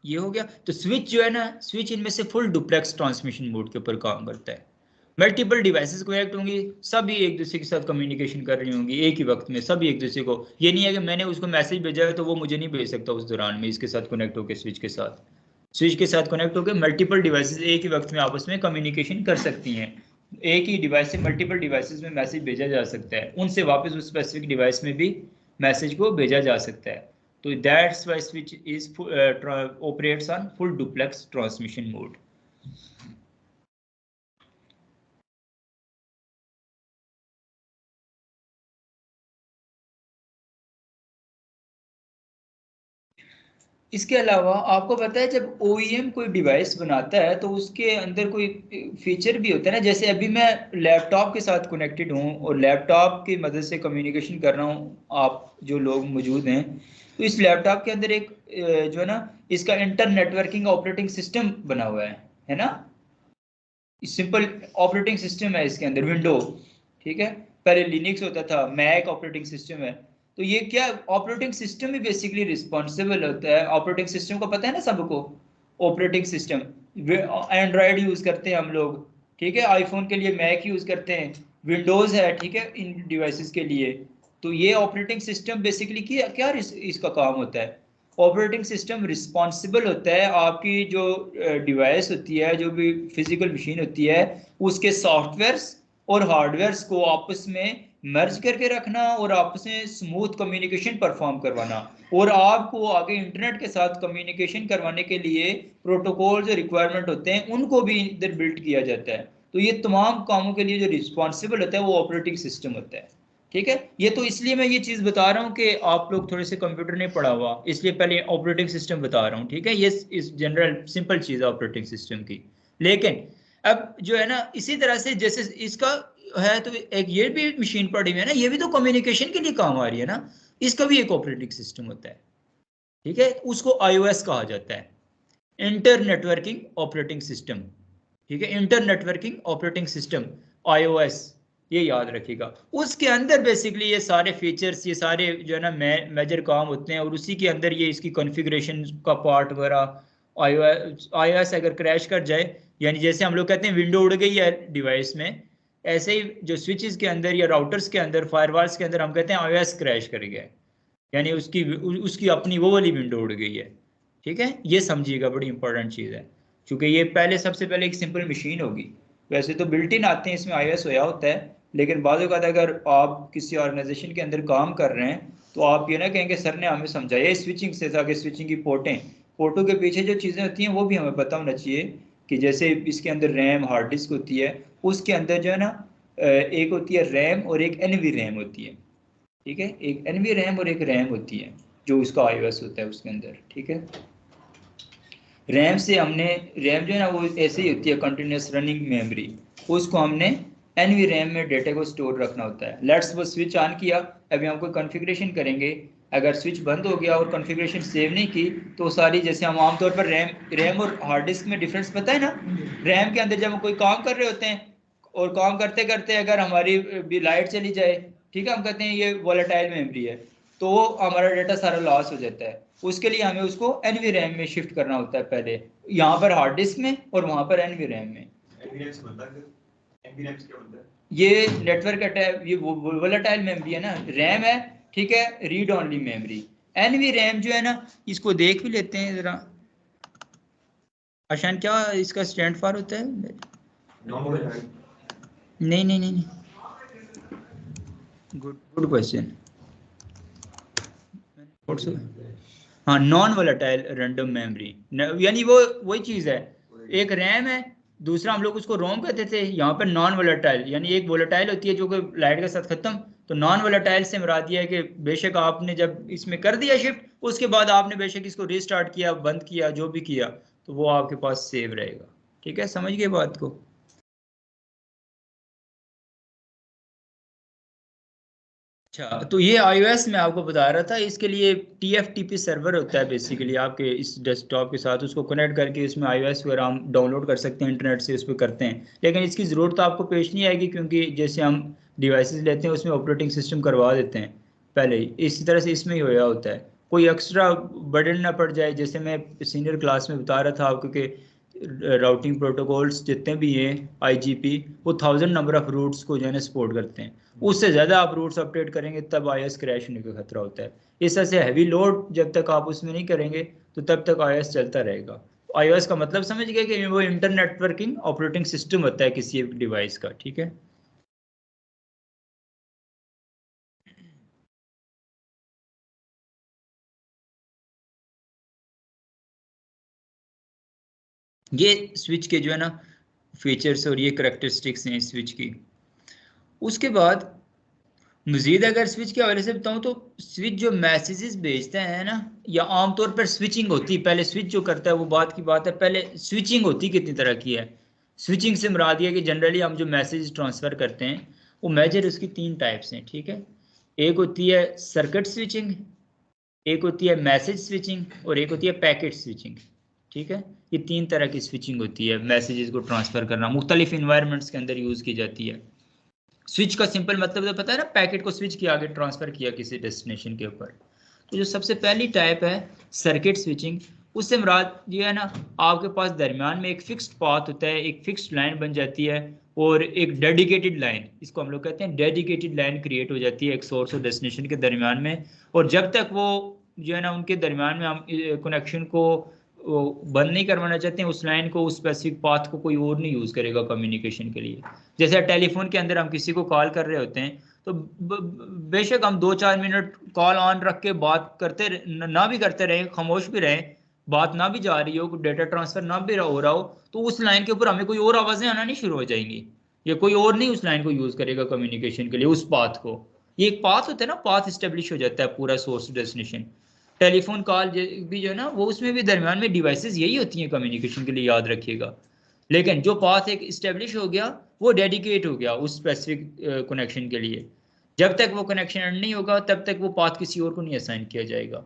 ये हो गया, तो स्विच जो है ना, स्विच इनमें से फुल डुप्लेक्स ट्रांसमिशन मोड के ऊपर काम करता है। मल्टीपल डिवाइसेस कनेक्ट होंगी, सभी एक दूसरे के साथ कम्युनिकेशन कर रही होंगी एक ही वक्त में, सभी एक दूसरे को, ये नहीं है कि मैंने उसको मैसेज भेजा है तो वो मुझे नहीं भेज सकता उस दौरान में इसके साथ कनेक्ट होकर, स्विच के साथ कनेक्ट होकर मल्टीपल डिवाइसेस एक ही वक्त में आपस में कम्युनिकेशन कर सकती हैं। एक ही डिवाइस से मल्टीपल डिवाइसेस में मैसेज भेजा जा सकता है, उनसे वापस उस स्पेसिफिक डिवाइस में भी मैसेज को भेजा जा सकता है। तो that's why switch is operates on full duplex transmission mode. इसके अलावा आपको पता है जब OEM कोई डिवाइस बनाता है तो उसके अंदर कोई फीचर भी होता है ना, जैसे अभी मैं लैपटॉप के साथ कनेक्टेड हूँ और लैपटॉप की मदद से कम्युनिकेशन कर रहा हूँ, आप जो लोग मौजूद हैं, तो इस लैपटॉप के अंदर एक जो है ना इसका इंटर नेटवर्किंग ऑपरेटिंग सिस्टम बना हुआ है ना, सिंपल ऑपरेटिंग सिस्टम है इसके अंदर, विंडो। ठीक है, पहले लिनक्स होता था, मैक ऑपरेटिंग सिस्टम है। तो ये क्या ऑपरेटिंग सिस्टम ही बेसिकली रिस्पॉन्सिबल होता है, ऑपरेटिंग सिस्टम को पता है ना सबको, ऑपरेटिंग सिस्टम एंड्रॉयड यूज करते हैं हम लोग, ठीक है, आईफोन के लिए मैक यूज करते हैं, विंडोज है, ठीक है, इन डिवाइसेस के लिए। तो ये ऑपरेटिंग सिस्टम बेसिकली क्या क्या इसका काम होता है, ऑपरेटिंग सिस्टम रिस्पॉन्सिबल होता है आपकी जो डिवाइस होती है, जो भी फिजिकल मशीन होती है, उसके सॉफ्टवेयर्स और हार्डवेयर्स को आपस में मर्ज करके रखना और आपस में स्मूथ कम्युनिकेशन परफॉर्म करवाना, और आपको आगे इंटरनेट के साथ कम्युनिकेशन करवाने के लिए प्रोटोकॉल जो रिक्वायरमेंट होते हैं उनको भी इधर बिल्ड किया जाता है। तो ये तमाम कामों के लिए जो रिस्पॉन्सिबल होता है वो ऑपरेटिंग सिस्टम होता है। ठीक है, ये तो इसलिए मैं ये चीज बता रहा हूँ कि आप लोग थोड़े से कंप्यूटर नहीं पढ़ा हुआ, इसलिए पहले ऑपरेटिंग सिस्टम बता रहा हूँ। ठीक है, ये इस जनरल सिंपल चीज है ऑपरेटिंग सिस्टम की। लेकिन अब जो है ना, इसी तरह से जैसे इसका है, तो एक ये भी मशीन पड़ी हुई है ना, ये भी तो कम्युनिकेशन के लिए काम आ रही है ना, इसका भी एक ऑपरेटिंग सिस्टम होता है। ठीक है, उसको iOS कहा जाता है, इंटर नेटवर्किंग ऑपरेटिंग सिस्टम। ठीक है, inter networking operating system, iOS, ये याद रखिएगा। उसके अंदर बेसिकली ये सारे फीचर्स, ये सारे जो है ना मेजर काम होते हैं, और उसी के अंदर ये इसकी कॉन्फ़िगरेशन का पार्ट वगैरह। iOS अगर क्रैश कर जाए, यानी जैसे हम लोग कहते हैं विंडो उड़ गई है डिवाइस में, ऐसे ही जो स्विचेस के अंदर या राउटर्स के अंदर, फायरवॉल्स के अंदर हम कहते हैं iOS क्रैश कर गया, यानी उसकी उसकी अपनी वो वाली विंडो उड़ गई है। ठीक है, ये समझिएगा, बड़ी इंपॉर्टेंट चीज़ है, क्योंकि ये पहले सबसे पहले एक सिंपल मशीन होगी। वैसे तो बिल्ट इन आते हैं, इसमें iOS होया होता है, लेकिन बाद वक़्त अगर आप किसी ऑर्गेनाइजेशन के अंदर काम कर रहे हैं तो आप ये ना कहेंगे सर ने हमें समझाया स्विचिंग से था, कि स्विचिंग की पोर्टें, पोर्टों के पीछे जो चीज़ें होती हैं वो भी हमें पता होना चाहिए, कि जैसे इसके अंदर रैम हार्ड डिस्क होती है, उसके अंदर जो है ना एक होती है रैम और एक एनवी रैम होती है। ठीक है, एक एनवी रैम और एक रैम होती है जो इसका iOS होता है उसके अंदर। ठीक है, रैम से हमने, रैम जो है ना वो ऐसे ही होती है कंटिन्यूस रनिंग मेमोरी, उसको हमने एनवी रैम में डेटा को स्टोर रखना होता है। लेट्स वो स्विच ऑन किया, अभी हम कोई कॉन्फ़िगरेशन करेंगे, अगर स्विच बंद हो गया और कॉन्फ़िगरेशन सेव नहीं की, तो सारी, जैसे हम आमतौर पर रैम और हार्ड डिस्क में डिफरेंस पता है ना, रैम के अंदर जब हम कोई काम कर रहे होते हैं और काम करते करते अगर हमारी भी लाइट चली जाए, ठीक है, हम कहते हैं ये वोलेटाइल मेमोरी है, तो हमारा डेटा सारा लॉस हो जाता है। उसके लिए हमें उसको एनवी रैम में शिफ्ट करना होता है, पहले यहाँ पर हार्ड डिस्क में और वहां पर एनवी रैम में। ये नेटवर्क अटैक, ये वोलेटाइल मेमोरी है ना, रैम है, ठीक है, read only memory. N V RAM जो है ना, इसको देख भी लेते हैं जरा, आशान क्या इसका स्टैंड फॉर होता है? नहीं नहीं नहीं, गुड गुड क्वेश्चन। हाँ, नॉन वोलेटाइल रैंडम मेमोरी, यानी वो वही चीज़ है, एक रैम है, दूसरा हम लोग उसको रोम कहते थे, यहाँ पर नॉन वोलेटाइल, यानी एक वोलेटाइल होती है जो कि लाइट के साथ खत्म, तो नॉन वोलेटाइल से मुराद ये है कि बेशक आपने जब इसमें कर दिया शिफ्ट, उसके बाद आपने बेशक इसको रीस्टार्ट किया, बंद किया, जो भी किया, तो वो आपके पास सेव रहेगा। ठीक है, समझ गए बात को? अच्छा, तो ये iOS में आपको बता रहा था, इसके लिए TFTP सर्वर होता है बेसिकली आपके इस डेस्कटॉप के साथ, उसको कनेक्ट करके इसमें iOS वगैरह हम डाउनलोड कर सकते हैं इंटरनेट से, उस पर करते हैं। लेकिन इसकी ज़रूरत तो आपको पेश नहीं आएगी, क्योंकि जैसे हम डिवाइसेस लेते हैं उसमें ऑपरेटिंग सिस्टम करवा देते हैं पहले ही, इसी तरह से इसमें ही होया होता है, कोई एक्स्ट्रा बर्डन ना पड़ जाए। जैसे मैं सीनियर क्लास में बता रहा था आपको कि राउटिंग प्रोटोकॉल्स जितने भी हैं IGP, वो 1000 नंबर ऑफ रूट्स को जो है ना सपोर्ट करते हैं, उससे ज़्यादा आप रूट्स अपडेट करेंगे तब iOS क्रैश होने का खतरा होता है। इस तरह से हैवी लोड जब तक आप उसमें नहीं करेंगे तो तब तक iOS चलता रहेगा। iOS का मतलब समझ गए कि वो इंटर नेटवर्किंग ऑपरेटिंग सिस्टम होता है किसी एक डिवाइस का। ठीक है, ये स्विच के जो है ना फीचर्स और ये करेक्टरिस्टिक्स हैं स्विच की। उसके बाद मजीद अगर स्विच के हवाले से बताऊं, तो स्विच जो मैसेजेस भेजते हैं ना, या आमतौर पर स्विचिंग होती है, पहले स्विच जो करता है वो बात की बात है, पहले स्विचिंग होती कितनी तरह की है। स्विचिंग से मुराद ये है कि जनरली हम जो मैसेज ट्रांसफ़र करते हैं वो मेजर उसकी 3 टाइप्स हैं। ठीक है, एक होती है सर्किट स्विचिंग, एक होती है मैसेज स्विचिंग, और एक होती है पैकेट स्विचिंग। ठीक है, ये 3 तरह की स्विचिंग होती है, मैसेजेस को ट्रांसफ़र करना, मुख्तलिफ इन्वायरमेंट्स के अंदर यूज़ की जाती है। स्विच का सिंपल मतलब तो पता है ना, पैकेट को स्विच किया, आगे ट्रांसफर किया किसी डेस्टिनेशन के ऊपर। तो जो सबसे पहली टाइप है सर्किट स्विचिंग, उससे मुराद ये है ना, आपके पास दरमियान में एक फिक्स्ड पाथ होता है, एक फिक्स्ड लाइन बन जाती है, और एक डेडिकेटेड लाइन, इसको हम लोग कहते हैं डेडिकेटेड लाइन क्रिएट हो जाती है एक सोर्स और डेस्टिनेशन के दरमियान में। और जब तक वो जो है ना उनके दरमियान में हम कनेक्शन को बंद नहीं करवाना चाहते हैं, उस लाइन को, उस स्पेसिफिक पाथ को कोई और नहीं यूज़ करेगा कम्युनिकेशन के लिए। जैसे टेलीफोन के अंदर हम किसी को कॉल कर रहे होते हैं तो बेशक हम 2-4 मिनट कॉल ऑन रख के बात करते ना भी करते रहें, खामोश भी रहें, बात ना भी जा रही हो, डेटा ट्रांसफर ना भी हो रहा हो, तो उस लाइन के ऊपर हमें कोई और आवाज़ें आना नहीं शुरू हो जाएंगी, या कोई और नहीं उस लाइन को यूज़ करेगा कम्युनिकेशन के लिए, उस पाथ को। ये एक पाथ होता है ना, पाथ इस्टेब्लिश हो जाता है पूरा सोर्स डेस्टिनेशन। टेलीफोन कॉल भी जो है ना वो उसमें भी दरमियान में डिवाइसेस यही होती हैं कम्युनिकेशन के लिए, याद रखिएगा। लेकिन जो पाथ एक इस्टेब्लिश हो गया वो डेडिकेट हो गया उस स्पेसिफिक कनेक्शन के लिए। जब तक वो कनेक्शन एंड नहीं होगा तब तक वो पाथ किसी और को नहीं असाइन किया जाएगा।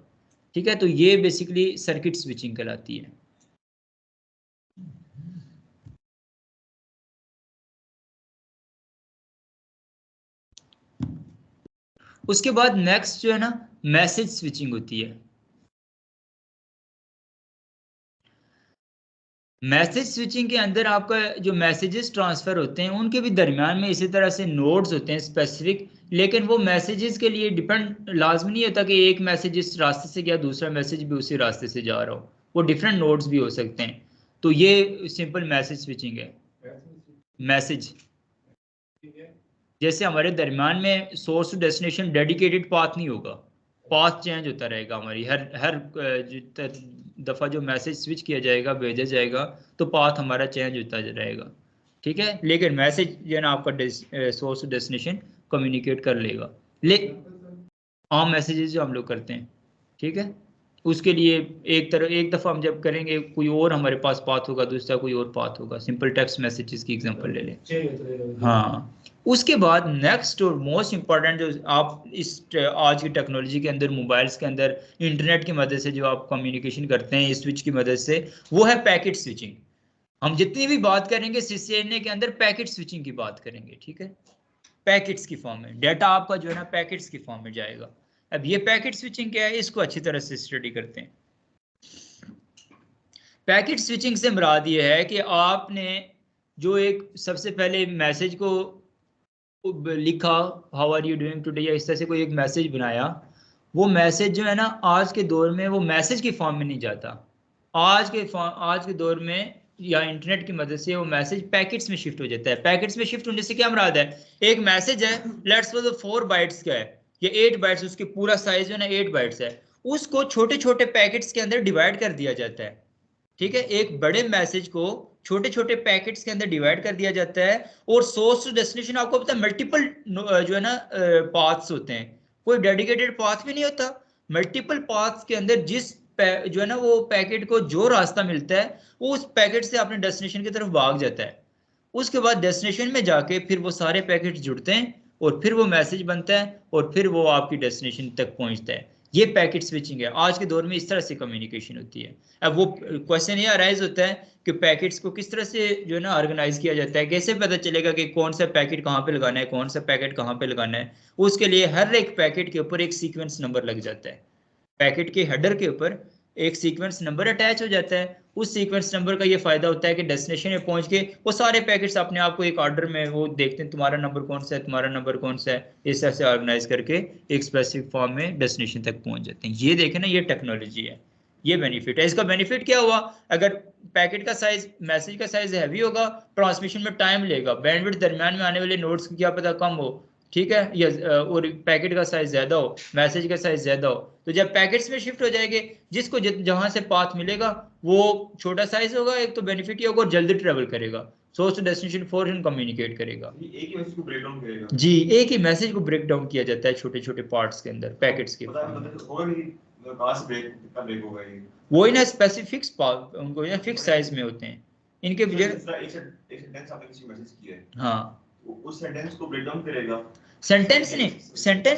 ठीक है, तो ये बेसिकली सर्किट स्विचिंग कहलाती है। उसके बाद नेक्स्ट जो है ना मैसेज स्विचिंग होती है। मैसेज स्विचिंग के अंदर आपका जो मैसेजेस ट्रांसफर होते हैं उनके भी दरमियान में इसी तरह से नोड्स होते हैं स्पेसिफिक, लेकिन वो मैसेजेस के लिए डिपेंड लाजमी नहीं होता कि एक मैसेज इस रास्ते से गया दूसरा मैसेज भी उसी रास्ते से जा रहा हो, वो डिफरेंट नोड्स भी हो सकते हैं। तो ये सिंपल मैसेज स्विचिंग है। मैसेज जैसे हमारे दरमियान में source to destination dedicated path नहीं होगा, पाथ चेंज होता रहेगा हमारी हर हर दफ़ा जो मैसेज स्विच किया जाएगा भेजा जाएगा तो पाथ हमारा चेंज होता रहेगा। ठीक है, लेकिन मैसेज जो है ना आपका सोर्स टू डेस्टिनेशन कम्युनिकेट कर लेगा। ले आम मैसेजेस जो हम लोग करते हैं, ठीक है, उसके लिए एक दफ़ा हम जब करेंगे कोई और हमारे पास पाथ होगा, दूसरा कोई और पाथ होगा। सिंपल टेक्स्ट मैसेजेस की एग्जांपल ले लें। हाँ, उसके बाद नेक्स्ट और मोस्ट इंपॉर्टेंट जो आप इस आज की टेक्नोलॉजी के अंदर, मोबाइल्स के अंदर, इंटरनेट की मदद से जो आप कम्युनिकेशन करते हैं स्विच की मदद से, वो है पैकेट स्विचिंग। हम जितनी भी बात करेंगे सीसीएनए के अंदर पैकेट स्विचिंग की बात करेंगे। ठीक है, पैकेट्स की फॉर्म में डाटा आपका जो है ना पैकेट्स की फॉर्म में जाएगा। अब ये पैकेट स्विचिंग क्या है, इसको अच्छी तरह से स्टडी करते हैं। पैकेट स्विचिंग से मुराद ये है कि आपने जो एक सबसे पहले मैसेज को लिखा, how are you doing today, या इस तरह से कोई एक मैसेज बनाया, वो मैसेज जो है ना आज के दौर में वो मैसेज की फॉर्म में नहीं जाता। आज के दौर में या इंटरनेट की मदद से वो मैसेज पैकेट्स में शिफ्ट हो जाता है। पैकेट्स में शिफ्ट होने से क्या मुराद है, एक मैसेज है, लेट्स सपोज 4 बाइट्स का है या 8 बाइट्स, उसकी पूरा साइज जो है ना 8 बाइट्स है, उसको छोटे छोटे पैकेट्स के अंदर डिवाइड कर दिया जाता है। ठीक है, एक बड़े मैसेज को छोटे छोटे पैकेट्स के अंदर डिवाइड कर दिया जाता है। और सोर्स टू डेस्टिनेशन आपको पता है मल्टीपल जो है ना पाथ्स होते हैं, कोई डेडिकेटेड पाथ भी नहीं होता। मल्टीपल पाथ्स के अंदर जिस जो है ना वो पैकेट को जो रास्ता मिलता है वो उस पैकेट से अपने डेस्टिनेशन की तरफ भाग जाता है। उसके बाद डेस्टिनेशन में जाके फिर वो सारे पैकेट जुड़ते हैं और फिर वो मैसेज बनता है और फिर वो आपकी डेस्टिनेशन तक पहुंचता है। ये पैकेट स्विचिंग है। आज के दौर में इस तरह से कम्युनिकेशन होती है। अब वो क्वेश्चन ये अराइज होता है कि पैकेट्स को किस तरह से जो है ना ऑर्गेनाइज किया जाता है, कैसे पता चलेगा कि कौन सा पैकेट कहाँ पे लगाना है, कौन सा पैकेट कहाँ पे लगाना है। उसके लिए हर एक पैकेट के ऊपर एक सीक्वेंस नंबर लग जाता है। पैकेट के हेडर के ऊपर एक सीक्वेंस नंबर अटैच हो जाता है। उस सीक्वेंस नंबर का ये फायदा होता है कि डेस्टिनेशन में पहुंच के वो सारे पैकेट्स अपने आप को एक ऑर्डर में वो देखते हैं, तुम्हारा नंबर कौन सा है, तुम्हारा नंबर कौन सा है, इस तरह से ऑर्गेनाइज करके एक स्पेसिफिक फॉर्म में डेस्टिनेशन तक पहुंच जाते हैं। ये देखें ना, ये टेक्नोलॉजी है, ये बेनिफिट है। इसका बेनिफिट क्या हुआ, अगर पैकेट का साइज, मैसेज का साइज हैवी होगा, ट्रांसमिशन में टाइम लेगा, बैंडविड्थ दरमियान में आने वाले नोट्स की क्या पता कम हो, ठीक है, या और पैकेट का साइज ज्यादा हो, मैसेज का साइज ज्यादा हो, तो जब पैकेट्स में शिफ्ट हो जाएंगे, जिसको जहां से पाथ मिलेगा वो छोटा साइज होगा, एक तो बेनिफिट ही होगा और जल्दी ट्रेवल करेगा, सोर्स टू डेस्टिनेशन फॉरन कम्युनिकेट करेगा। एक ही मैसेज को ब्रेक डाउन करेगा जी, एक ही मैसेज को ब्रेक डाउन किया जाता है छोटे छोटे पार्ट्स के अंदर, पैकेट्स के। वही ना, स्पेसिफिक उनको या फिक्स साइज में होते हैं इनके हाँ, उस सेंटेंस को ब्रेक डाउन करेगा। सेंटेंस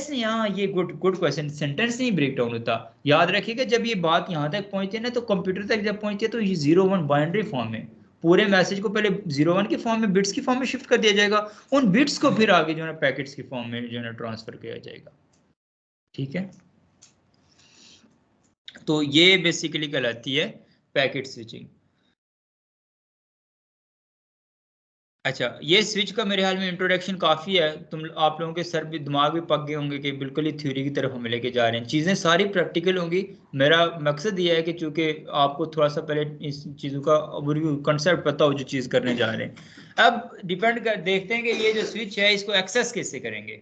नहीं, हाँ ये गुड क्वेश्चन, सेंटेंस नहीं ब्रेक डाउन होता। याद रखिएगा जब ये बात यहाँ तक पहुंचे ना, तो कंप्यूटर तक जब पहुंचे तो ये 0-1 बाइनरी फॉर्म में, पूरे मैसेज को पहले 0-1 की फॉर्म में, बिट्स की फॉर्म में शिफ्ट कर दिया जाएगा, उन बिट्स को फिर आगे जो है पैकेट्स की फॉर्म में जो है ट्रांसफर किया जाएगा। ठीक है, तो ये बेसिकली कहलाती है पैकेट स्विचिंग। अच्छा, ये स्विच का मेरे ख्याल में इंट्रोडक्शन काफ़ी है। आप लोगों के सर भी दिमाग भी पक गए होंगे कि बिल्कुल ही थ्योरी की तरफ हम लेके जा रहे हैं। चीज़ें सारी प्रैक्टिकल होंगी। मेरा मकसद ये है कि चूंकि आपको थोड़ा सा पहले इस चीज़ों का ओवरव्यू कंसेप्ट पता हो जो चीज़ करने जा रहे हैं। अब देखते हैं कि ये जो स्विच है इसको एक्सेस कैसे करेंगे।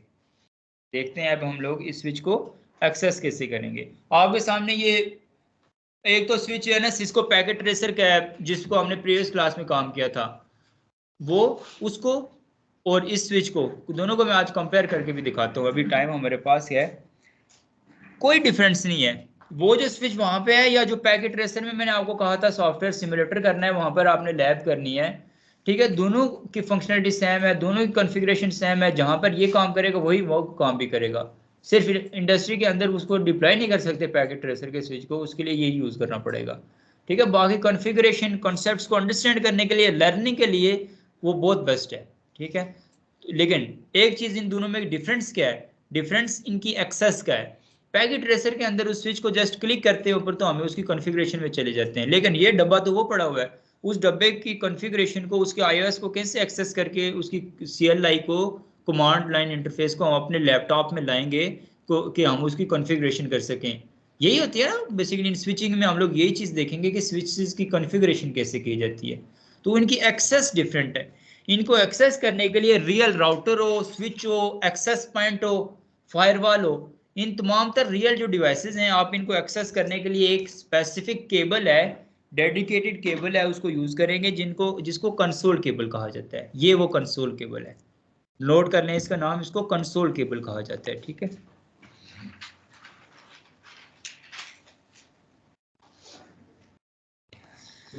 देखते हैं अब हम लोग इस स्विच को एक्सेस कैसे करेंगे। आपके सामने ये एक तो स्विच है ना, सिस्को पैकेट ट्रेसर का है, जिसको हमने प्रीवियस क्लास में काम किया था, वो उसको और इस स्विच को दोनों को मैं आज कंपेयर करके भी दिखाता हूँ। अभी टाइम हमारे पास है, कोई डिफरेंस नहीं है। वो जो स्विच वहां पे है या जो पैकेट ट्रेसर में मैंने आपको कहा था सॉफ्टवेयर सिमुलेटर करना है, वहां पर आपने लैब करनी है। ठीक है, दोनों की फंक्शनलिटी सेम है, दोनों की कॉन्फ़िगरेशन सेम है। जहां पर ये काम करेगा वही वो काम भी करेगा। सिर्फ इंडस्ट्री के अंदर उसको डिप्लॉय नहीं कर सकते पैकेट ट्रेसर के स्विच को, उसके लिए ये यूज करना पड़ेगा। ठीक है, बाकी कॉन्फ़िगरेशन कॉन्सेप्ट्स को अंडरस्टैंड करने के लिए, लर्निंग के लिए वो बहुत बेस्ट है। ठीक है, लेकिन एक चीज इन दोनों में डिफरेंस क्या है, डिफरेंस इनकी एक्सेस का है। पैकेट ट्रेसर के अंदर उस स्विच को जस्ट क्लिक करते हैं ऊपर तो हमें उसकी कॉन्फ़िगरेशन में चले जाते हैं, लेकिन ये डब्बा तो वो पड़ा हुआ है। उस डब्बे की कॉन्फ़िगरेशन को, उसके आईओएस को कैसे एक्सेस करके उसकी सीएलआई को, कमांड लाइन इंटरफेस को हम अपने लैपटॉप में लाएंगे कि हम उसकी कॉन्फ़िगरेशन कर सकें। यही होती है ना बेसिकली इन स्विचिंग में, हम लोग यही चीज देखेंगे कि स्विचेस की कॉन्फ़िगरेशन कैसे की जाती है। तो इनकी एक्सेस डिफरेंट है। इनको एक्सेस करने के लिए रियल राउटर हो, स्विच हो, एक्सेस पॉइंट हो, फायरवॉल हो, इन तमाम तर रियल जो डिवाइसेस हैं, आप इनको एक्सेस करने के लिए एक स्पेसिफिक केबल है, डेडिकेटेड केबल है, उसको यूज करेंगे, जिसको कंसोल केबल कहा जाता है। ये वो कंसोल केबल है, लोड कर लें इसका नाम, इसको कंसोल केबल कहा जाता है। ठीक है,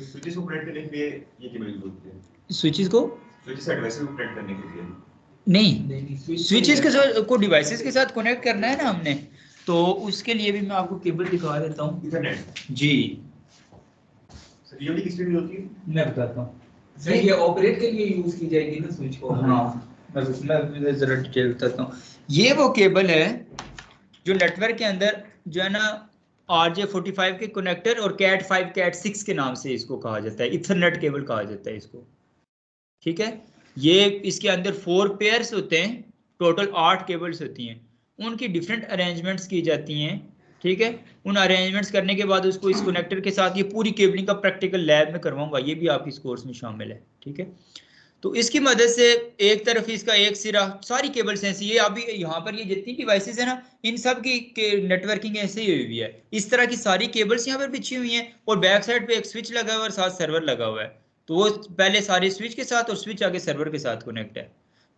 स्विचेस को कनेक्ट करने के लिए ये केबल यूज होती है। स्विचेस से डिवाइसेस को कनेक्ट करने के लिए नहीं, स्विचेस के साथ को डिवाइसेस के साथ कनेक्ट करना है ना हमने, तो उसके लिए भी मैं आपको केबल दिखा देता हूँ। इथरनेट जी, सर ये वाली किस लिए होती है, मैं बताता हूँ। सर ये ऑपरेट के लिए यूज की जाएगी ना स्विच को। हाँ, मैं जरा डिटेल बताता हूँ। ये वो केबल है जो नेटवर्क के अंदर जो है ना, RJ45 के कनेक्टर और CAT5 CAT6 के नाम से इसको कहा जाता है, इथरनेट केबल कहा जाता है इसको। ठीक है, ये इसके अंदर 4 पेयर्स होते हैं, टोटल 8 केबल्स होती हैं, उनकी डिफरेंट अरेंजमेंट्स की जाती हैं। ठीक है, उन अरेंजमेंट्स करने के बाद उसको इस कनेक्टर के साथ, ये पूरी केबलिंग का प्रैक्टिकल लैब में करवाऊंगा, ये भी आपकी इस कोर्स में शामिल है। ठीक है, तो इसकी मदद से एक तरफ इसका एक सिरा, सारी केबल्स ऐसी, ये अभी यहाँ पर ये जितनी डिवाइसेस है ना, इन सब की नेटवर्किंग ऐसे ही हुई है। इस तरह की सारी केबल्स यहाँ पर बिछी हुई हैं, और बैक साइड पे एक स्विच लगा हुआ है और साथ सर्वर लगा हुआ है। तो वो पहले सारे स्विच के साथ और स्विच आगे सर्वर के साथ कनेक्ट है।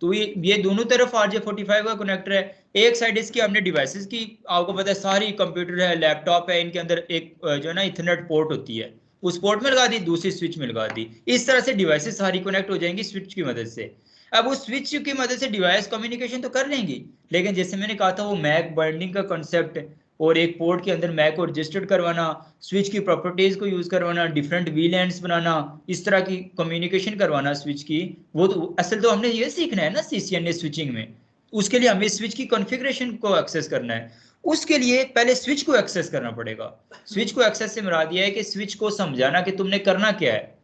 तो ये दोनों तरफ RJ45 का कनेक्टर है। एक साइड इसकी हमने डिवाइसेस की, आपको पता है सारी कंप्यूटर है, लैपटॉप है, इनके अंदर एक जो है ना इथरनेट पोर्ट होती है, उस पोर्ट में लगा दी, दूसरी स्विच में लगा दी। इस तरह से डिवाइसेस सारी कनेक्ट हो जाएंगी स्विच की मदद से। अब उस स्विच की मदद से डिवाइस कम्युनिकेशन तो कर लेंगी, लेकिन जैसे मैंने कहा था वो मैक बाइंडिंग का कॉन्सेप्ट, और एक पोर्ट के अंदर मैक को रजिस्टर्ड करवाना, स्विच की प्रॉपर्टीज को यूज करवाना, डिफरेंट वीलैंड्स बनाना, इस तरह की कम्युनिकेशन करवाना स्विच की, वो तो असल तो हमने ये सीखना है ना CCNA स्विचिंग में। उसके लिए हमें स्विच की कॉन्फ़िगरेशन को एक्सेस करना है। उसके लिए पहले स्विच को एक्सेस करना पड़ेगा। स्विच को एक्सेस से मुराद यह है कि स्विच को समझाना कि तुमने करना क्या है।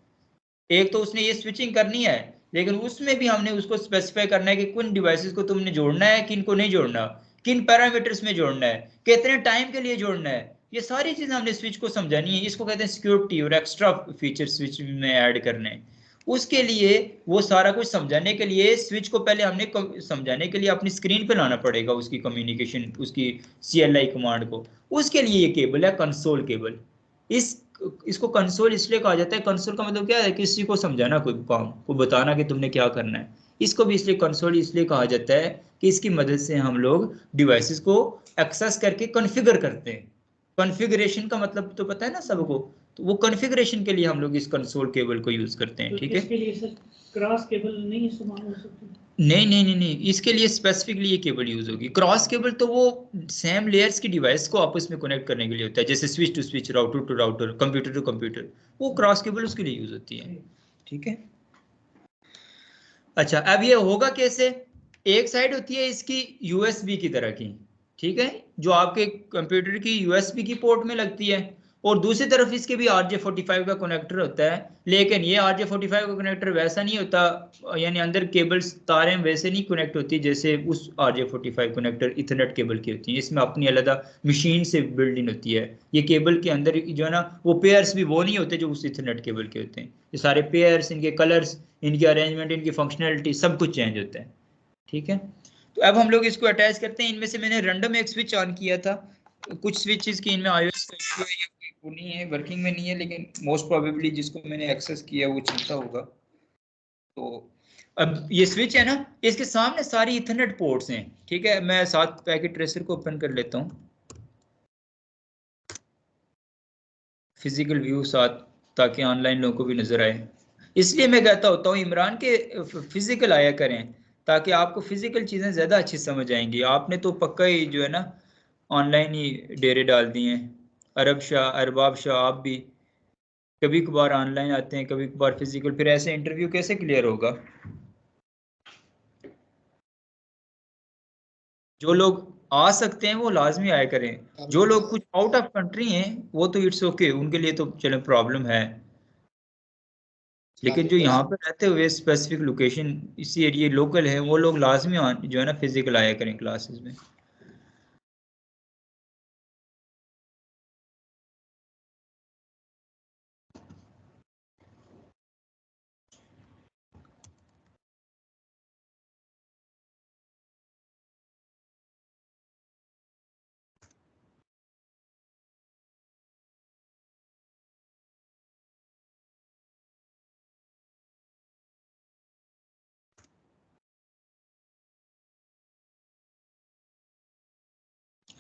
एक तो उसने ये स्विचिंग करनी है, लेकिन उसमें भी हमने उसको स्पेसिफाई करना है कि किन डिवाइसेस को तुमने जोड़ना है, किन को नहीं जोड़ना, किन पैरामीटर्स में जोड़ना है, कितने टाइम के लिए जोड़ना है। ये सारी चीजें हमने स्विच को समझानी है। इसको कहते हैं सिक्योरिटी और एक्स्ट्रा फीचर स्विच में ऐड करने हैं। उसके लिए वो सारा कुछ समझाने के लिए स्विच को पहले हमने समझाने के लिए अपनी स्क्रीन पे लाना पड़ेगा, उसकी कम्युनिकेशन, उसकी CLI कमांड को। उसके लिए ये केबल है कंसोल केबल। इस इसको कंसोल इसलिए कहा जाता है, कंसोल का मतलब क्या है, किसी को समझाना, कोई काम को बताना कि तुमने क्या करना है। इसको भी इसलिए कंसोल इसलिए कहा जाता है कि इसकी मदद से हम लोग डिवाइसेस को एक्सेस करके कॉन्फ़िगर करते हैं। कॉन्फ़िगरेशन का मतलब तो पता है ना सबको, तो वो कॉन्फ़िगरेशन के लिए हम लोग इस कंसोल केबल को यूज करते हैं। तो ठीक है, इसके लिए सर क्रॉस केबल नहीं इस्तेमाल हो सकती? नहीं, इसके लिए स्पेसिफिकली ये केबल यूज होगी। क्रॉस केबल तो वो सेम लेयर्स की डिवाइस को आपस में कनेक्ट करने के लिए होता है, जैसे switch to switch, router to router, computer to computer, वो क्रॉस केबल उसके लिए यूज होती है। ठीक है, अच्छा अब ये होगा कैसे। एक साइड होती है इसकी USB की तरह की, ठीक है, जो आपके कंप्यूटर की USB की पोर्ट में लगती है, और दूसरी तरफ इसके भी RJ45 का कनेक्टर होता है, लेकिन ये RJ45 का कनेक्टर वैसा नहीं होता, यानी अंदर केबल्स तारें वैसे नहीं कनेक्ट होती जैसे उस RJ45 कनेक्टर इथरनेट केबल की होती है। इसमें अपनी अलग मशीन से बिल्ड इन होती है। ये केबल के अंदर जो है ना वो पेयर्स भी वो नहीं होते जो उस इथरनेट केबल के होते हैं। ये सारे पेयर्स, इनके कलर्स, इनकी अरेंजमेंट, इनकी फंक्शनैलिटी सब कुछ चेंज होता है। ठीक है, तो अब हम लोग इसको अटैच करते हैं। इनमें से मैंने रैंडम एक स्विच ऑन किया था। कुछ स्विचेस की इनमें iOS का इशू है, वो नहीं है, वर्किंग में नहीं है, लेकिन मोस्ट प्रोबेबली जिसको मैंने एक्सेस किया वो चलता होगा। तो अब ये स्विच है ना, इसके सामने सारी इथरनेट पोर्ट्स हैं। ठीक है, मैं साथ पैकेट ट्रेसर को ओपन कर लेता हूँ, फिजिकल व्यू साथ, ताकि ऑनलाइन लोगों को भी नजर आए। इसलिए मैं कहता होता हूँ इमरान के फिजिकल आया करें, ताकि आपको फिजिकल चीज़ें ज़्यादा अच्छी समझ आएंगी। आपने तो पक्का ही जो है ना ऑनलाइन ही डेरे डाल दिए हैं। अरब शाह, अरबाब शाह, आप भी कभी कभार ऑनलाइन आते हैं, कभी कभार फिजिकल, फिर ऐसे इंटरव्यू कैसे क्लियर होगा? जो लोग आ सकते हैं वो लाजमी आया करें। जो लोग कुछ आउट ऑफ कंट्री हैं वो तो इट्स ओके, उनके लिए तो चलो प्रॉब्लम है, लेकिन जो यहाँ पर रहते हुए स्पेसिफिक लोकेशन इसी एरिया लोकल है, वो लोग लाजमी जो है ना फिजिकल आया करें क्लासेस में।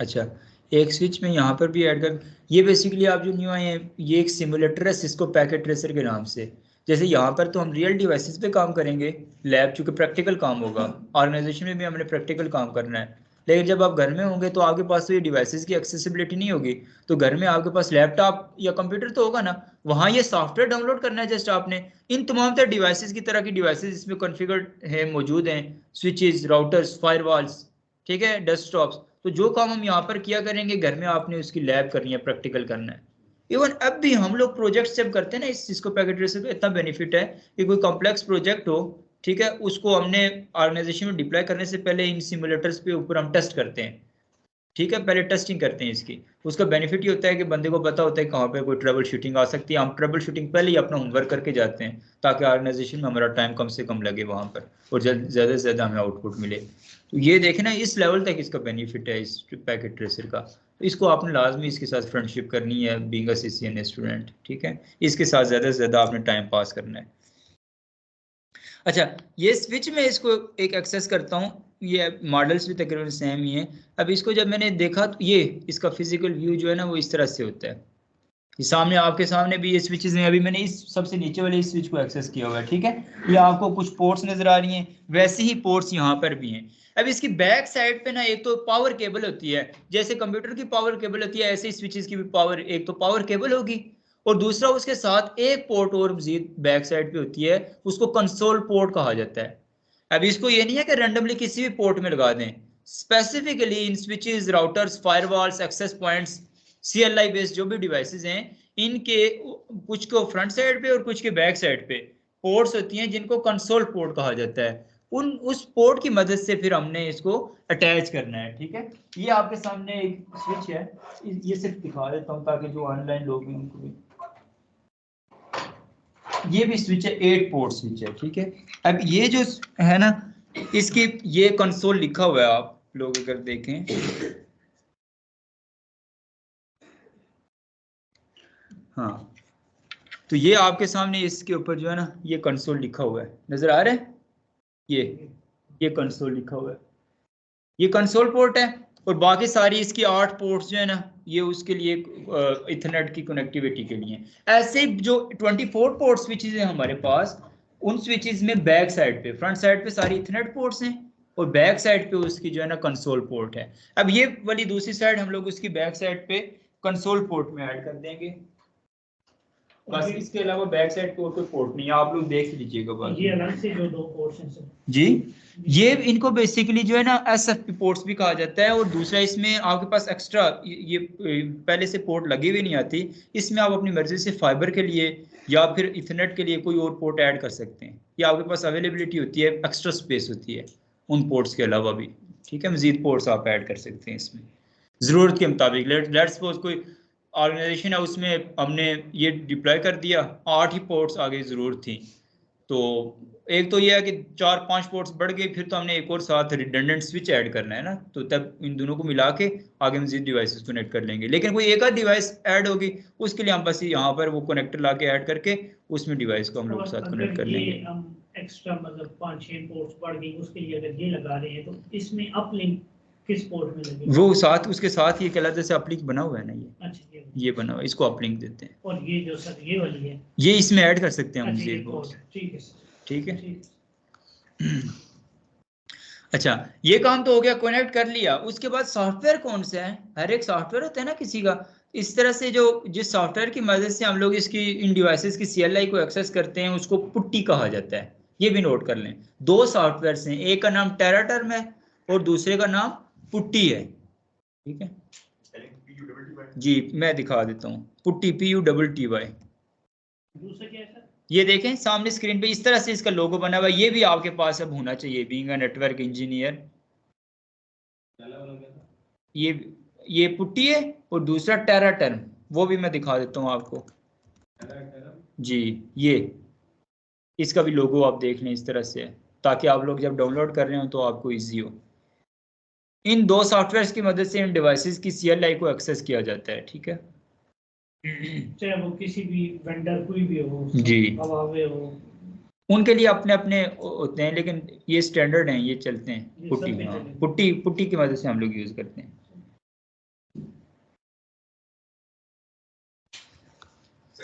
अच्छा, एक स्विच में यहाँ पर भी ऐड कर, ये बेसिकली आप जो न्यू आए हैं ये एक सिमुलेटर है सिस्को पैकेट ट्रेसर के नाम से। जैसे यहाँ पर तो हम रियल डिवाइसेस पे काम करेंगे, लैब चूंकि प्रैक्टिकल काम होगा, ऑर्गेनाइजेशन में भी हमने प्रैक्टिकल काम करना है। लेकिन जब आप घर में होंगे तो आपके पास तो ये डिवाइसेस की एक्सेसिबिलिटी नहीं होगी। तो घर में आपके पास लैपटॉप या कंप्यूटर तो होगा ना, वहाँ ये सॉफ्टवेयर डाउनलोड करना है जस्ट आपने। इन तमाम तरह डिवाइसेस की तरह की डिवाइसेस इसमें कॉन्फ़िगर्ड है, मौजूद हैं, स्विचेस, राउटर्स, फायरवॉल्स, ठीक है, डेस्कटॉप्स। तो जो काम हम यहाँ पर किया करेंगे घर में आपने उसकी लैब करनी है, प्रैक्टिकल करना है। इवन अब भी हम लोग प्रोजेक्ट जब करते हैं ना इस सिस्को पैकेट ट्रेसर का इतना बेनिफिट है कि कोई कॉम्प्लेक्स प्रोजेक्ट हो, ठीक है, उसको हमने ऑर्गेनाइजेशन में डिप्लॉय करने से पहले इन सिमुलेटर्स पे ऊपर हम टेस्ट करते हैं। ठीक है, पहले टेस्टिंग करते हैं इसकी। उसका बेनिफिट ये होता है कि बंदे को पता होता है कहाँ पे कोई ट्रबल शूटिंग आ सकती है। हम ट्रबल शूटिंग पहले ही अपना होमवर्क करके जाते हैं, ताकि ऑर्गेनाइजेशन में हमारा टाइम कम से कम लगे वहाँ पर, और ज़्यादा से ज़्यादा हमें आउटपुट मिले। तो ये देखें ना, इस लेवल तक इसका बेनिफिट है इस पैकेट ट्रेसर का। तो इसको आपने लाजमी इसके साथ फ्रेंडशिप करनी है, बीइंग अ CCNA स्टूडेंट। ठीक है, इसके साथ ज़्यादा से ज़्यादा आपने टाइम पास करना है। अच्छा, ये स्विच में इसको एक एक्सेस करता हूँ, ये मॉडल्स भी तकरीबन सेम ही है। अब इसको जब मैंने देखा तो ये इसका फिजिकल व्यू जो है ना वो इस तरह से होता है। ये सामने आपके सामने भी ये स्विचेस हैं। अभी मैंने इस सबसे नीचे वाले इस स्विच को एक्सेस किया हुआ है। ठीक है, ये आपको कुछ पोर्ट्स नजर आ रही हैं, वैसे ही पोर्ट्स यहाँ पर भी हैं। अब इसकी बैक साइड पे ना एक तो पावर केबल होती है, जैसे कंप्यूटर की पावर केबल होती है ऐसे ही स्विचेस की भी पावर, एक तो पावर केबल होगी, और दूसरा उसके साथ एक पोर्ट और मजीद बैक साइड पे होती है, उसको कंसोल पोर्ट कहा जाता है। अब इसको ये नहीं है कि रैंडमली किसी भी पोर्ट में लगा दें, specifically in switches, routers, firewalls, access points, CLI based जो भी डिवाइसेस हैं, इनके कुछ को फ्रंट साइड पे और कुछ के बैक साइड पे पोर्ट्स होती हैं जिनको कंसोल पोर्ट कहा जाता है। उस पोर्ट की मदद से फिर हमने इसको अटैच करना है। ठीक है, ये आपके सामने एक स्विच है, ये सिर्फ दिखा देता हूँ ताकि जो ऑनलाइन लोग हैं उनको भी, ये भी स्विच है, 8 पोर्ट स्विच है। ठीक है, अब ये जो है ना इसकी ये कंसोल लिखा हुआ है, आप लोग अगर देखें, हाँ, तो ये आपके सामने इसके ऊपर जो है ना ये कंसोल लिखा हुआ है, नजर आ रहा है, ये कंसोल लिखा हुआ है, ये कंसोल पोर्ट है। और बाकी सारी इसकी 8 पोर्ट्स जो है ना ये उसके लिए इथरनेट की कनेक्टिविटी के लिए। ऐसे जो 24 पोर्ट स्विचेस हैं हमारे पास, उन स्विचेस में बैक साइड पे, फ्रंट साइड पे सारी इथरनेट पोर्ट्स हैं, और बैक साइड पे उसकी जो है ना कंसोल पोर्ट है। अब ये वाली दूसरी साइड हम लोग उसकी बैक साइड पे कंसोल पोर्ट में ऐड कर देंगे, बस इसके अलावा बैक साइड पे और कोई पोर्ट नहीं है, आप लोग देख लीजिएगा बाकी। ये अलग से जो 2 पोर्ट्स हैं सर जी, ये इनको बेसिकली जो है ना एसएफपी पोर्ट्स भी कहा जाता है, और दूसरा इसमें आपके पास एक्स्ट्रा ये पहले से पोर्ट लगी हुई नहीं आती, इसमें आप अपनी मर्जी से फाइबर के लिए या फिर इथरनेट के लिए कोई और पोर्ट ऐड कर सकते हैं, ये आपके पास अवेलेबिलिटी होती है, एक्स्ट्रा स्पेस होती है उन पोर्ट्स के अलावा भी, ठीक है। मजीद पोर्ट्स आप ऐड कर सकते हैं इसमें ज़रूरत के मुताबिक। लेट्स सपोज कोई ऑर्गेनाइजेशन है, उसमें हमने ये डिप्लॉय कर दिया, 8 ही पोर्ट्स आगे ज़रूरत थी, तो एक तो ये है कि 4-5 पोर्ट्स बढ़ गए, फिर तो हमने एक और साथ रिडंडेंट स्विच ऐड करना है ना, तो तब इन दोनों को मिला के आगे मजीद डिवाइसेस कनेक्ट कर लेंगे। लेकिन कोई एक आध डिवाइस ऐड होगी, उसके लिए हम बस यहाँ पर वो कनेक्टर ला के ऐड करके उसमें डिवाइस को हम लोग साथ कनेक्ट कर लेंगे। हम एक्स्ट्रा मतलब 5-6 पोर्ट्स बढ़ गई, उसके लिए अगर ये लगा रहे हैं तो इसमें अपलिंक किस पोर्ट में लगेगा? वो साथ उसके साथ ये कहलाता है अपलिंक बना हुआ है ना, ये अच्छा ये बना हुआ है, इसको अपलिंक देते हैं। और ये जो सर ये वाली है, ये इसमें ऐड कर सकते हैं हम अच्छा, ये मजीद पोर्ट, ठीक है सर, ठीक है। ठीक। अच्छा, ये काम तो हो गया, कनेक्ट कर लिया। उसके बाद सॉफ्टवेयर कौन सा है, हर एक सॉफ्टवेयर होता है ना किसी का, इस तरह से जो जिस सॉफ्टवेयर की मदद से हम लोग इसकी इन डिवाइसेस की CLI को एक्सेस करते हैं उसको पुट्टी कहा जाता है। ये भी नोट कर लें, 2 सॉफ्टवेयर्स हैं, एक का नाम टेराटर्म है और दूसरे का नाम पुट्टी है, ठीक है जी। मैं दिखा देता हूँ, पुट्टी PUTTY। दूसरा क्या है सर? ये देखें सामने स्क्रीन पे इस तरह से इसका लोगो बना हुआ है, ये भी आपके पास अब होना चाहिए बीइंग अ नेटवर्क इंजीनियर। ये पुट्टी है और दूसरा टेराटर्म, वो भी मैं दिखा देता हूँ आपको जी। ये इसका भी लोगो आप देख लें इस तरह से, ताकि आप लोग जब डाउनलोड कर रहे हो तो आपको इजी हो। इन 2 सॉफ्टवेयर्स की मदद से इन डिवाइसेस की CLI को एक्सेस किया जाता है, ठीक है। चाहे वो किसी भी वेंडर कोई भी हो जी, हवावे हो, उनके लिए अपने अपने होते हैं, लेकिन ये स्टैंडर्ड हैं, ये चलते हैं पुट्टी। हाँ, पुट्टी की मदद से हम लोग यूज करते हैं।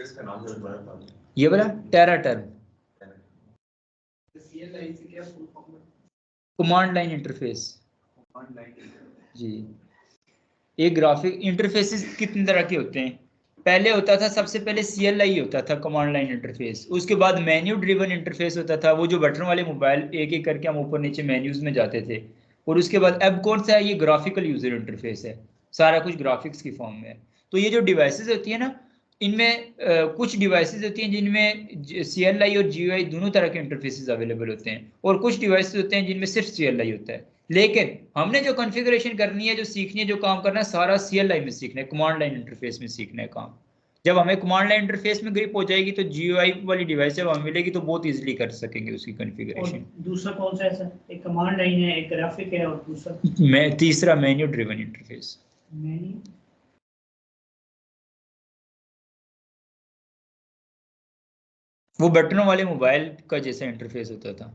इसका नाम जो बताया, ये वाला टेराटर्म, कमांड लाइन इंटरफेस जी। एक ग्राफिक इंटरफेसेस कितने तरह के होते हैं, पहले होता था सबसे पहले CLI होता था, कमांड लाइन इंटरफेस। उसके बाद मेन्यू ड्रिवन इंटरफेस होता था, वो जो बटन वाले मोबाइल एक एक करके हम ऊपर नीचे मेन्यूज में जाते थे। और उसके बाद अब कौन सा है, ये ग्राफिकल यूजर इंटरफेस है, सारा कुछ ग्राफिक्स की फॉर्म में है। तो ये जो डिवाइसेस होती है ना, इनमें कुछ डिवाइसेस होती हैं जिनमें CLI और GUI दोनों तरह के इंटरफेसेस अवेलेबल होते हैं, और कुछ डिवाइसेस होते हैं जिनमें सिर्फ CLI होता है। लेकिन हमने जो कॉन्फ़िगरेशन करनी है, जो सीखनी है, जो काम करना है, सारा CLI में सीखना है, कमांड लाइन इंटरफेस में सीखना है काम। जब हमें कमांड लाइन इंटरफेस में ग्रिप हो जाएगी तो GUI वाली डिवाइस जब हमें मिलेगी तो बहुत इजीली कर सकेंगे उसकी कॉन्फ़िगरेशन। दूसरा कौन सा है सर? एक कमांड लाइन है, एक ग्राफिक है, और दूसरा मैं तीसरा मेन्यू ड्रिवन इंटरफेस। मेन्यू, वो बटनों वाले मोबाइल का जैसा इंटरफेस होता था।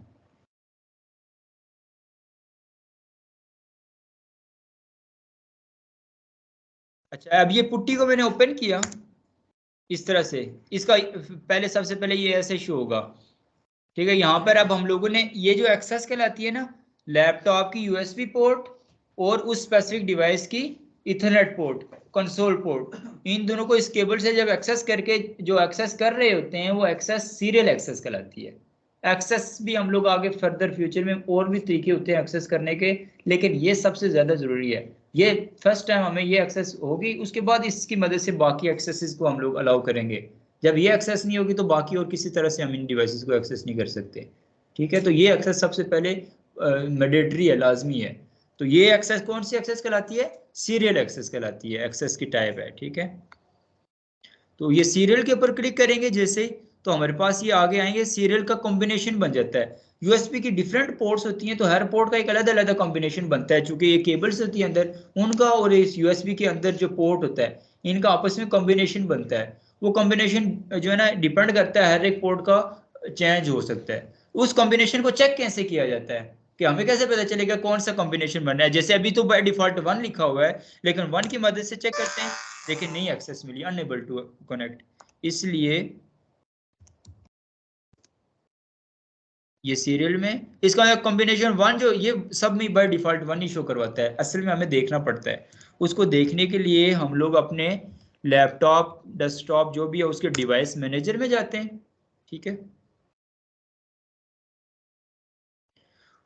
अच्छा, अब ये पुट्टी को मैंने ओपन किया इस तरह से, इसका पहले सबसे पहले ये ऐसे शो होगा, ठीक है। यहाँ पर अब हम लोगों ने ये जो एक्सेस कहलाती है ना, लैपटॉप की USB पोर्ट और उस स्पेसिफिक डिवाइस की इथरनेट पोर्ट, कंसोल पोर्ट, इन दोनों को इस केबल से जब एक्सेस करके जो एक्सेस कर रहे होते हैं वो एक्सेस सीरियल एक्सेस कहलाती है। एक्सेस भी हम लोग आगे फर्दर फ्यूचर में और भी तरीके होते हैं एक्सेस करने के, लेकिन ये सबसे ज़्यादा ज़रूरी है। ये फर्स्ट टाइम हमें ये एक्सेस होगी, उसके बाद इसकी मदद से बाकी एक्सेसेस को हम लोग अलाउ करेंगे। जब ये एक्सेस नहीं होगी तो बाकी और किसी तरह से हम इन डिवाइसेस को एक्सेस नहीं कर सकते, ठीक है। तो ये एक्सेस सबसे पहले मैंडेटरी है, लाजमी है। तो ये एक्सेस कौन सी एक्सेस कहलाती है? सीरियल एक्सेस कहलाती है, एक्सेस की टाइप है, ठीक है। तो ये सीरियल के ऊपर क्लिक करेंगे जैसे, तो हमारे पास ये आगे आएंगे, सीरियल का कॉम्बिनेशन बन जाता है। USB की डिफरेंट पोर्ट्स होती हैं, तो हर पोर्ट का एक अलग अलग कॉम्बिनेशन बनता है, चूंकि ये केबल्स होती है अंदर उनका, और इस USB के अंदर जो पोर्ट होता है इनका आपस में कॉम्बिनेशन बनता है। वो कॉम्बिनेशन जो है ना डिपेंड करता है, हर एक पोर्ट का चेंज हो सकता है। उस कॉम्बिनेशन को चेक कैसे किया जाता है, कि हमें कैसे पता चलेगा कौन सा कॉम्बिनेशन बनना है? जैसे अभी तो बाय डिफॉल्ट 1 लिखा हुआ है, लेकिन 1 की मदद से चेक करते हैं, लेकिन नहीं एक्सेस मिली, अनएबल टू कनेक्ट। इसलिए ये सीरियल में इसका कॉम्बिनेशन 1 जो ये सब में बाय डिफॉल्ट 1 ही शो करवाता है, असल में हमें देखना पड़ता है। उसको देखने के लिए हम लोग अपने लैपटॉप डेस्कटॉप जो भी है उसके डिवाइस मैनेजर में जाते हैं, ठीक है।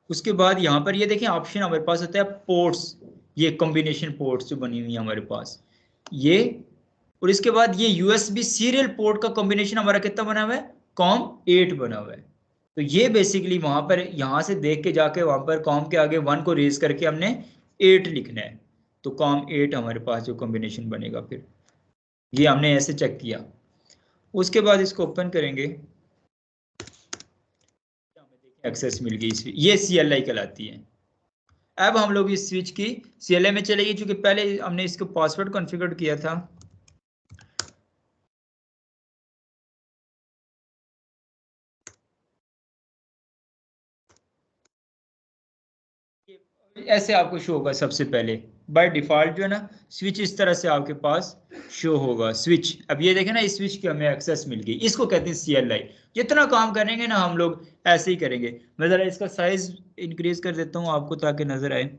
उसके बाद यहाँ पर ये देखें ऑप्शन हमारे पास होता है पोर्ट्स, ये कॉम्बिनेशन पोर्ट्स जो बनी हुई है हमारे पास ये, और इसके बाद ये यूएसबी सीरियल पोर्ट का कॉम्बिनेशन हमारा कितना बना हुआ है, COM8 बना हुआ है। तो ये बेसिकली वहां पर यहाँ से देख के जाके वहां पर कॉम के आगे 1 को रेज करके हमने 8 लिखना है, तो COM8 हमारे पास जो कॉम्बिनेशन बनेगा, फिर ये हमने ऐसे चेक किया। उसके बाद इसको ओपन करेंगे, एक्सेस मिल गई, ये CLI कहलाती है। अब हम लोग इस स्विच की CLI में चलेगी, क्योंकि पहले हमने इसको पासवर्ड कॉन्फ़िगर किया था। ऐसे आपको शो होगा सबसे पहले बाय डिफॉल्ट जो है ना, स्विच इस तरह से आपके पास शो होगा स्विच। अब ये देखें ना, इस स्विच की हमें एक्सेस मिल गई, इसको कहते हैं CLI। जितना काम करेंगे ना हम लोग ऐसे ही करेंगे। मैं जरा इसका साइज इंक्रीज कर देता हूँ आपको ताकि नजर आए।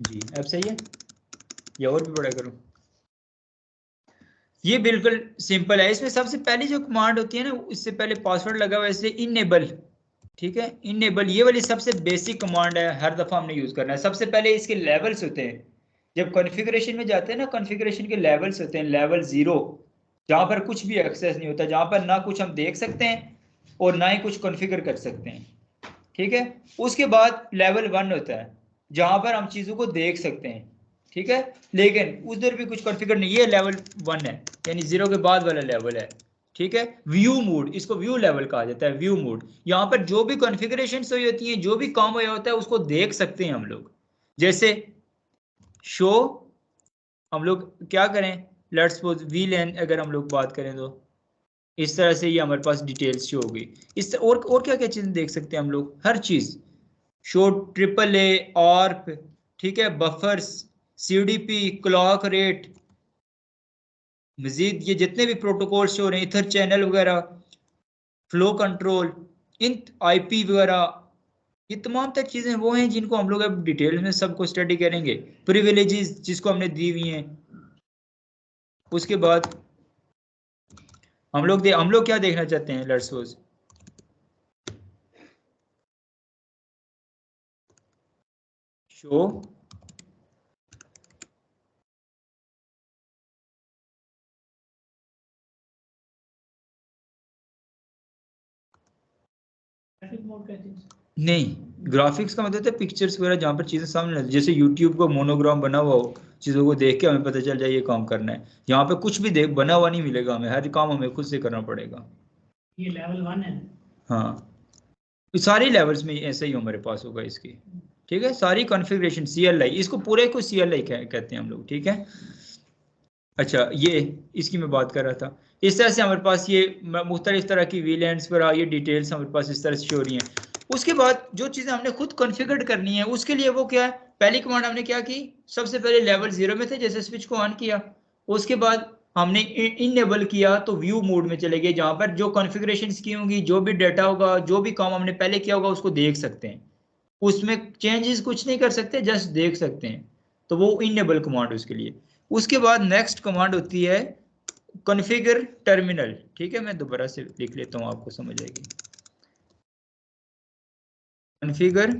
जी अब सही है या और भी बड़ा करूं? ये बिल्कुल सिंपल है। इसमें सबसे पहली जो कमांड होती है ना, इससे पहले पासवर्ड लगा हुआ है इसलिए इनेबल, ठीक है, इनेबल ये वाली सबसे बेसिक कमांड है, हर दफा हमने यूज करना है। सबसे पहले इसके लेवल्स होते हैं, जब कॉन्फ़िगरेशन में जाते हैं ना, कॉन्फ़िगरेशन के लेवल्स होते हैं, लेवल 0 जहां पर कुछ भी एक्सेस नहीं होता, जहां पर ना कुछ हम देख सकते हैं और ना ही कुछ कॉन्फ़िगर कर सकते हैं, ठीक है। उसके बाद लेवल 1 होता है जहां पर हम चीजों को देख सकते हैं, ठीक है, लेकिन उधर भी कुछ कॉन्फ़िगर नहीं, ये लेवल 1 है, यानी 0 के बाद वाला लेवल है, ठीक है। व्यू मोड, इसको व्यू लेवल कहा जाता है, व्यू मोड। यहाँ पर जो भी कॉन्फ़िगरेशन हुई होती है, जो भी काम हुआ होता है उसको देख सकते हैं हम लोग। जैसे शो, हम लोग क्या करें, लेट्स सपोज VLAN अगर हम लोग बात करें तो इस तरह से ये हमारे पास डिटेल्स शो हो गई। इस और क्या क्या चीजें देख सकते हैं हम लोग, हर चीज शो, AAA, ऑर्प, ठीक है, बफर्स, CDP, क्लॉक रेट, मजीद ये जितने भी प्रोटोकॉल शो रहे हैं, इथर चैनल वगैरह, फ्लो कंट्रोल, इन IP वगैरह, ये तमाम तक चीजें वो हैं जिनको हम लोग अब डिटेल में सबको स्टडी करेंगे। प्रिविलेजेस जिसको हमने दी हुई हैं। उसके बाद हम लोग क्या देखना चाहते हैं, लेट्स सपोज शो नहीं, ग्राफिक्स का मतलब है पिक्चर्स वगैरह जहाँ पर चीजें सामने, जैसे यूट्यूब को मोनोग्राम बना हुआ हो, चीजों को देख के हमें पता चल जाए ये काम करना है। यहाँ पे कुछ भी देख बना हुआ नहीं मिलेगा हमें, हर काम हमें खुद से करना पड़ेगा। ये लेवल 1 है। हाँ, सारी लेवल्स में ऐसे ही हमारे पास होगा इसकी, ठीक है। सारी कॉन्फ़िगरेशन CLI, इसको पूरे को CLI कहते हैं हम लोग, ठीक है। अच्छा, ये इसकी मैं बात कर रहा था। इस तरह से हमारे पास ये मुख्तलिफ तरह की VLANs पर ये डिटेल्स हमारे पास इस तरह से शो हो रही हैं। उसके बाद जो चीज़ें हमने खुद कॉन्फ़िगर करनी है उसके लिए वो क्या है, पहली कमांड हमने क्या की, सबसे पहले लेवल 0 में थे, जैसे स्विच को ऑन किया, उसके बाद हमने इनेबल किया तो व्यू मोड में चले गए, जहां पर जो कॉन्फ़िगरेशन की होंगी, जो भी डाटा होगा, जो भी काम हमने पहले किया होगा उसको देख सकते हैं, उसमें चेंजेस कुछ नहीं कर सकते, जस्ट देख सकते हैं। तो वो इनेबल कमांड उसके लिए। उसके बाद नेक्स्ट कमांड होती है कॉन्फ़िगर टर्मिनल, ठीक है, मैं दोबारा से लिख लेता हूं आपको समझ आएगी। कॉन्फ़िगर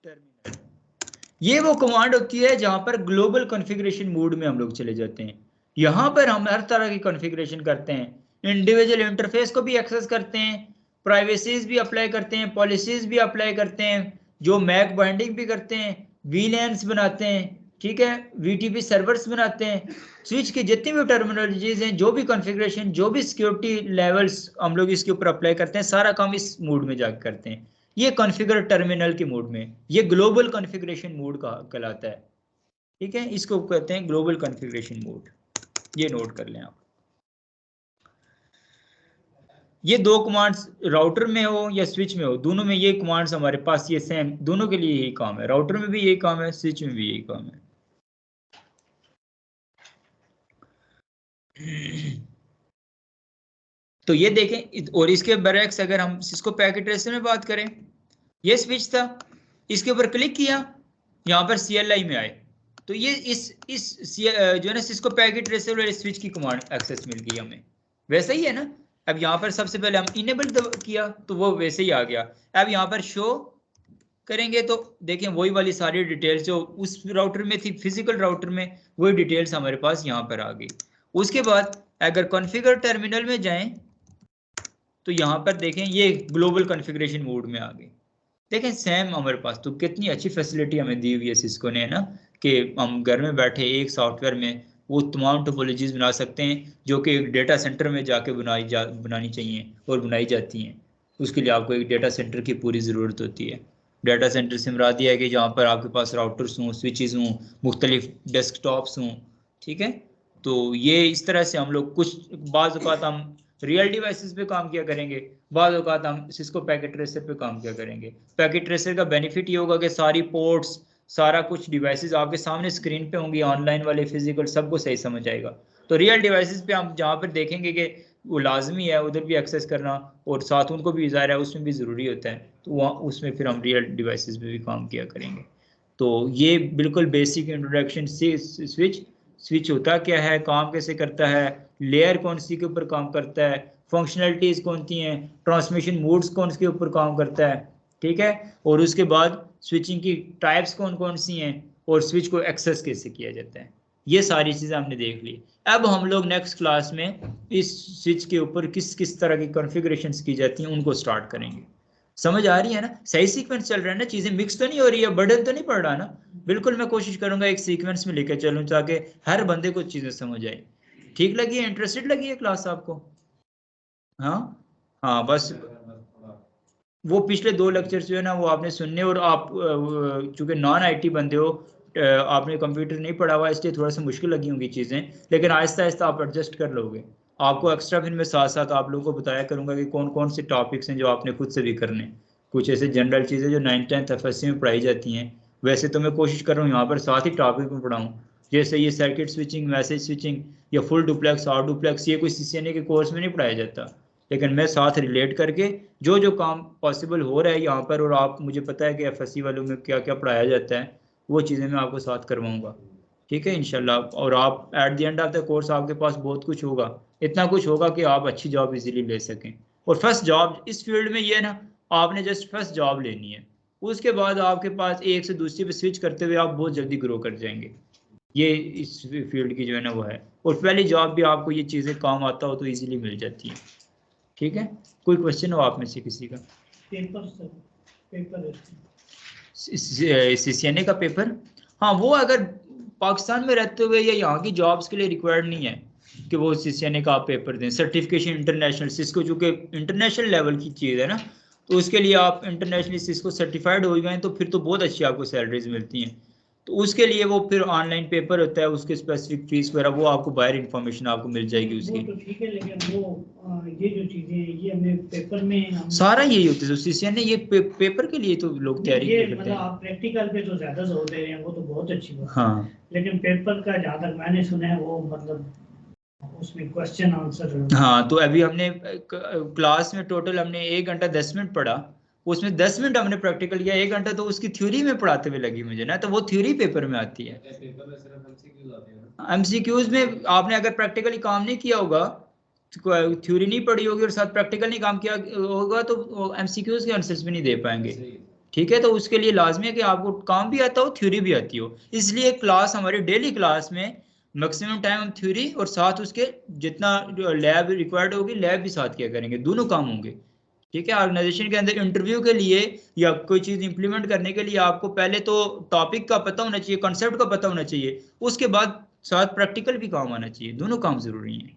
टर्मिनल, ये वो कमांड होती है जहां पर ग्लोबल कॉन्फ़िगरेशन मोड में हम लोग चले जाते हैं। यहां पर हम हर तरह की कॉन्फ़िगरेशन करते हैं, इंडिविजुअल इंटरफेस को भी एक्सेस करते हैं, प्राइवेसीज भी अप्लाई करते हैं, पॉलिसीज भी अप्लाई करते हैं, जो मैक बाइंडिंग भी करते हैं, VLANs बनाते हैं, ठीक है, VTP सर्वर्स बनाते हैं, स्विच की जितनी भी टर्मिनोलॉजीज हैं, जो भी कॉन्फ़िगरेशन, जो भी सिक्योरिटी लेवल्स हम लोग इसके ऊपर अप्लाई करते हैं, सारा काम इस मोड में जाकर करते हैं। ये कॉन्फ़िगर टर्मिनल के मोड में, ये ग्लोबल कॉन्फ़िगरेशन मोड का कहलाता है, ठीक है, इसको कहते हैं ग्लोबल कॉन्फ़िगरेशन मोड। ये नोट कर लें आप। ये दो कमांड्स राउटर में हो या स्विच में हो, दोनों में ये कमांड्स हमारे पास ये सेम, दोनों के लिए यही काम है, राउटर में भी यही काम है, स्विच में भी यही काम है। तो ये देखें, और इसके बरक्स अगर हम सिस्को पैकेट ट्रेसर में बात करें, ये स्विच था, इसके ऊपर क्लिक किया, यहाँ पर CLI में आए, तो ये इस जो है ना सिस्को पैकेट ट्रेसर वाले स्विच की कमांड एक्सेस मिल गई हमें। वैसा ही है ना, अब यहाँ पर सबसे पहले हम इनेबल किया तो वो वैसे ही आ गया। अब यहाँ पर शो करेंगे तो देखें वही वाली सारी डिटेल्स जो उस राउटर में थी, फिजिकल राउटर में, वही डिटेल्स हमारे पास यहाँ पर आ गई। उसके बाद अगर कॉन्फ़िगर टर्मिनल में जाएं तो यहाँ पर देखें ये ग्लोबल कॉन्फ़िगरेशन मोड में आ गई। देखें सेम हमारे पास, तो कितनी अच्छी फैसिलिटी हमें दी हुई है सिस्को ने, है ना, कि हम घर में बैठे एक सॉफ्टवेयर में वो तमाम टोपोलॉजीज बना सकते हैं जो कि एक डेटा सेंटर में जाके बनानी चाहिए और बनाई जाती हैं। उसके लिए आपको एक डेटा सेंटर की पूरी ज़रूरत होती है। डेटा सेंटर से मुराद है कि जहाँ पर आपके पास राउटर्स हों, स्विचेस हों, मुख्तलिफ डेस्कटॉप्स हों, ठीक है। तो ये इस तरह से हम लोग कुछ बाज़ औक़ात हम रियल डिवाइसेस पे काम किया करेंगे, बाद औक़ात हम सिस्को पैकेट ट्रेसर पे काम किया करेंगे। पैकेट ट्रेसर का बेनिफिट ये होगा कि सारी पोर्ट्स, सारा कुछ डिवाइसेस आपके सामने स्क्रीन पे होंगी, ऑनलाइन वाले फिजिकल सबको सही समझ आएगा। तो रियल डिवाइसेस पे हम जहाँ पर देखेंगे कि वो लाजमी है उधर भी एक्सेस करना, और साथ उनको भी ज़ाहिर है उसमें भी ज़रूरी होता है, तो वहाँ उसमें फिर हम रियल डिवाइसेस पे भी काम किया करेंगे। तो ये बिल्कुल बेसिक इंट्रोडक्शन से स्विच होता क्या है, काम कैसे करता है, लेयर कौन सी के ऊपर काम करता है, फंक्शनलिटीज कौन सी हैं, ट्रांसमिशन मोड्स कौन से के ऊपर काम करता है, ठीक है, और उसके बाद स्विचिंग की टाइप्स कौन कौन सी हैं, और स्विच को एक्सेस कैसे किया जाता है, ये सारी चीज़ें हमने देख ली। अब हम लोग नेक्स्ट क्लास में इस स्विच के ऊपर किस किस तरह की कॉन्फ़िगरेशंस की जाती हैं उनको स्टार्ट करेंगे। समझ आ रही है ना, सही सीक्वेंस चल रहा है ना, चीज़ें मिक्स तो नहीं हो रही है, बर्डन तो नहीं पड़ रहा ना। बिल्कुल मैं कोशिश करूंगा एक सीक्वेंस में लेकर चलूं ताकि हर बंदे को चीज़ें समझ आए। ठीक लगी है, इंटरेस्टेड लगी है क्लास आपको? हाँ हाँ, बस वो पिछले 2 लेक्चर्स जो है ना वो आपने सुनने, और आप चूँकि नॉन IT बंदे हो, आपने कंप्यूटर नहीं पढ़ा हुआ, इसलिए थोड़ा सा मुश्किल लगी होंगी चीज़ें, लेकिन आहिस्ता आहिस्ता आप एडजस्ट कर लोगे। आपको एक्स्ट्रा फिर मैं साथ साथ आप लोगों को बताया करूँगा कि कौन कौन से टॉपिक्स हैं जो आपने खुद से भी करने। कुछ ऐसे जनरल चीज़ें जो 9th-10th FSC में पढ़ाई जाती हैं, वैसे तो मैं कोशिश कर रहा हूँ यहाँ पर साथ ही टॉपिक में पढ़ाऊँ, जैसे ये सर्किट स्विचिंग, मैसेज स्विचिंग, या फुल डुप्लेक्स, हाफ डुप्लेक्स, ये कोई CCNA के कोर्स में नहीं पढ़ाया जाता, लेकिन मैं साथ रिलेट करके जो जो काम पॉसिबल हो रहा है यहाँ पर, और आप मुझे पता है कि FSC वालों में क्या क्या पढ़ाया जाता है, वो चीज़ें मैं आपको साथ करवाऊँगा, ठीक है इंशाल्लाह। और आप at the end of the course आपके पास बहुत कुछ होगा, इतना कुछ होगा कि आप अच्छी जॉब इजीली ले सकें। और फर्स्ट जॉब इस फील्ड में ये है ना, आपने जस्ट फर्स्ट जॉब लेनी है, उसके बाद आपके पास एक से दूसरी पे स्विच करते हुए आप बहुत जल्दी ग्रो कर जाएंगे। ये इस फील्ड की जो है ना वो है, और पहली जॉब भी आपको ये चीज़ें काम आता हो तो ईजिली मिल जाती है, ठीक है। कोई क्वेश्चन हो आप में से किसी का? पेपर CCNA का पेपर, हाँ वो अगर पाकिस्तान में रहते हुए या यहाँ की जॉब्स के लिए रिक्वायर्ड नहीं है कि वो CCNA का आप पेपर दें। सर्टिफिकेशन इंटरनेशनल सिस्को चूँकि इंटरनेशनल लेवल की चीज़ है ना, तो उसके लिए आप इंटरनेशनली सिस्को सर्टिफाइड हो गए तो फिर तो बहुत अच्छी आपको सैलरीज मिलती हैं। तो उसके लिए वो फिर ऑनलाइन पेपर होता है, उसके स्पेसिफिक फीस वगैरह वो आपको बाहर इंफॉर्मेशन आपको मिल जाएगी उसकी। वो तो ठीक है, लेकिन वो ये जो चीजें ये हमें पेपर में सारा यही होता है। CCNA ये पेपर के लिए तो लोग तैयारी करते मतलब हैं। आप प्रैक्टिकल पे तो ज्यादा जोर दे रहे हैं, वो तो बहुत अच्छी बात है, हाँ, लेकिन पेपर का जहाँ तक मैंने सुना है वो मतलब उसमें क्वेश्चन आंसर। हाँ, तो अभी हमने क्लास में टोटल हमने 1 घंटा 10 मिनट पढ़ा, उसमें 10 मिनट हमने प्रैक्टिकल किया, 1 घंटा तो उसकी थ्योरी में पढ़ाते हुए लगी मुझे ना, तो वो थ्योरी पेपर में आती है। MCQs में आपने अगर प्रैक्टिकली काम नहीं किया होगा, थ्योरी नहीं पढ़ी होगी और साथ प्रैक्टिकल नहीं काम किया होगा, तो MCQs के आंसर्स भी नहीं दे पाएंगे, ठीक है। तो उसके लिए लाजमी है कि आपको काम भी आता हो, थ्योरी भी आती हो। इसलिए क्लास हमारी डेली क्लास में मैक्सिमम टाइम हम थ्योरी और साथ उसके जितना लैब रिक्वायर्ड होगी लैब भी साथ किया करेंगे, दोनों काम होंगे, ठीक है। ऑर्गेनाइजेशन के अंदर इंटरव्यू के लिए या कोई चीज़ इंप्लीमेंट करने के लिए आपको पहले तो टॉपिक का पता होना चाहिए, कॉन्सेप्ट का पता होना चाहिए, उसके बाद साथ प्रैक्टिकल भी काम आना चाहिए, दोनों काम जरूरी हैं,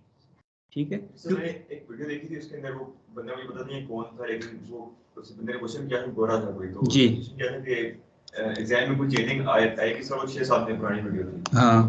ठीक है। मैंने एक वीडियो देखी थी, उसके अंदर वो बंदा मुझे पता नहीं है कौन था, लेकिन वो उस बंदे ने क्वेश्चन किया, गोरा था कोई, तो जी क्या था कि एग्जाम में कुछ चेंजिंग आएगी, सब 6-7 दिन पुरानी वीडियो थी। हाँ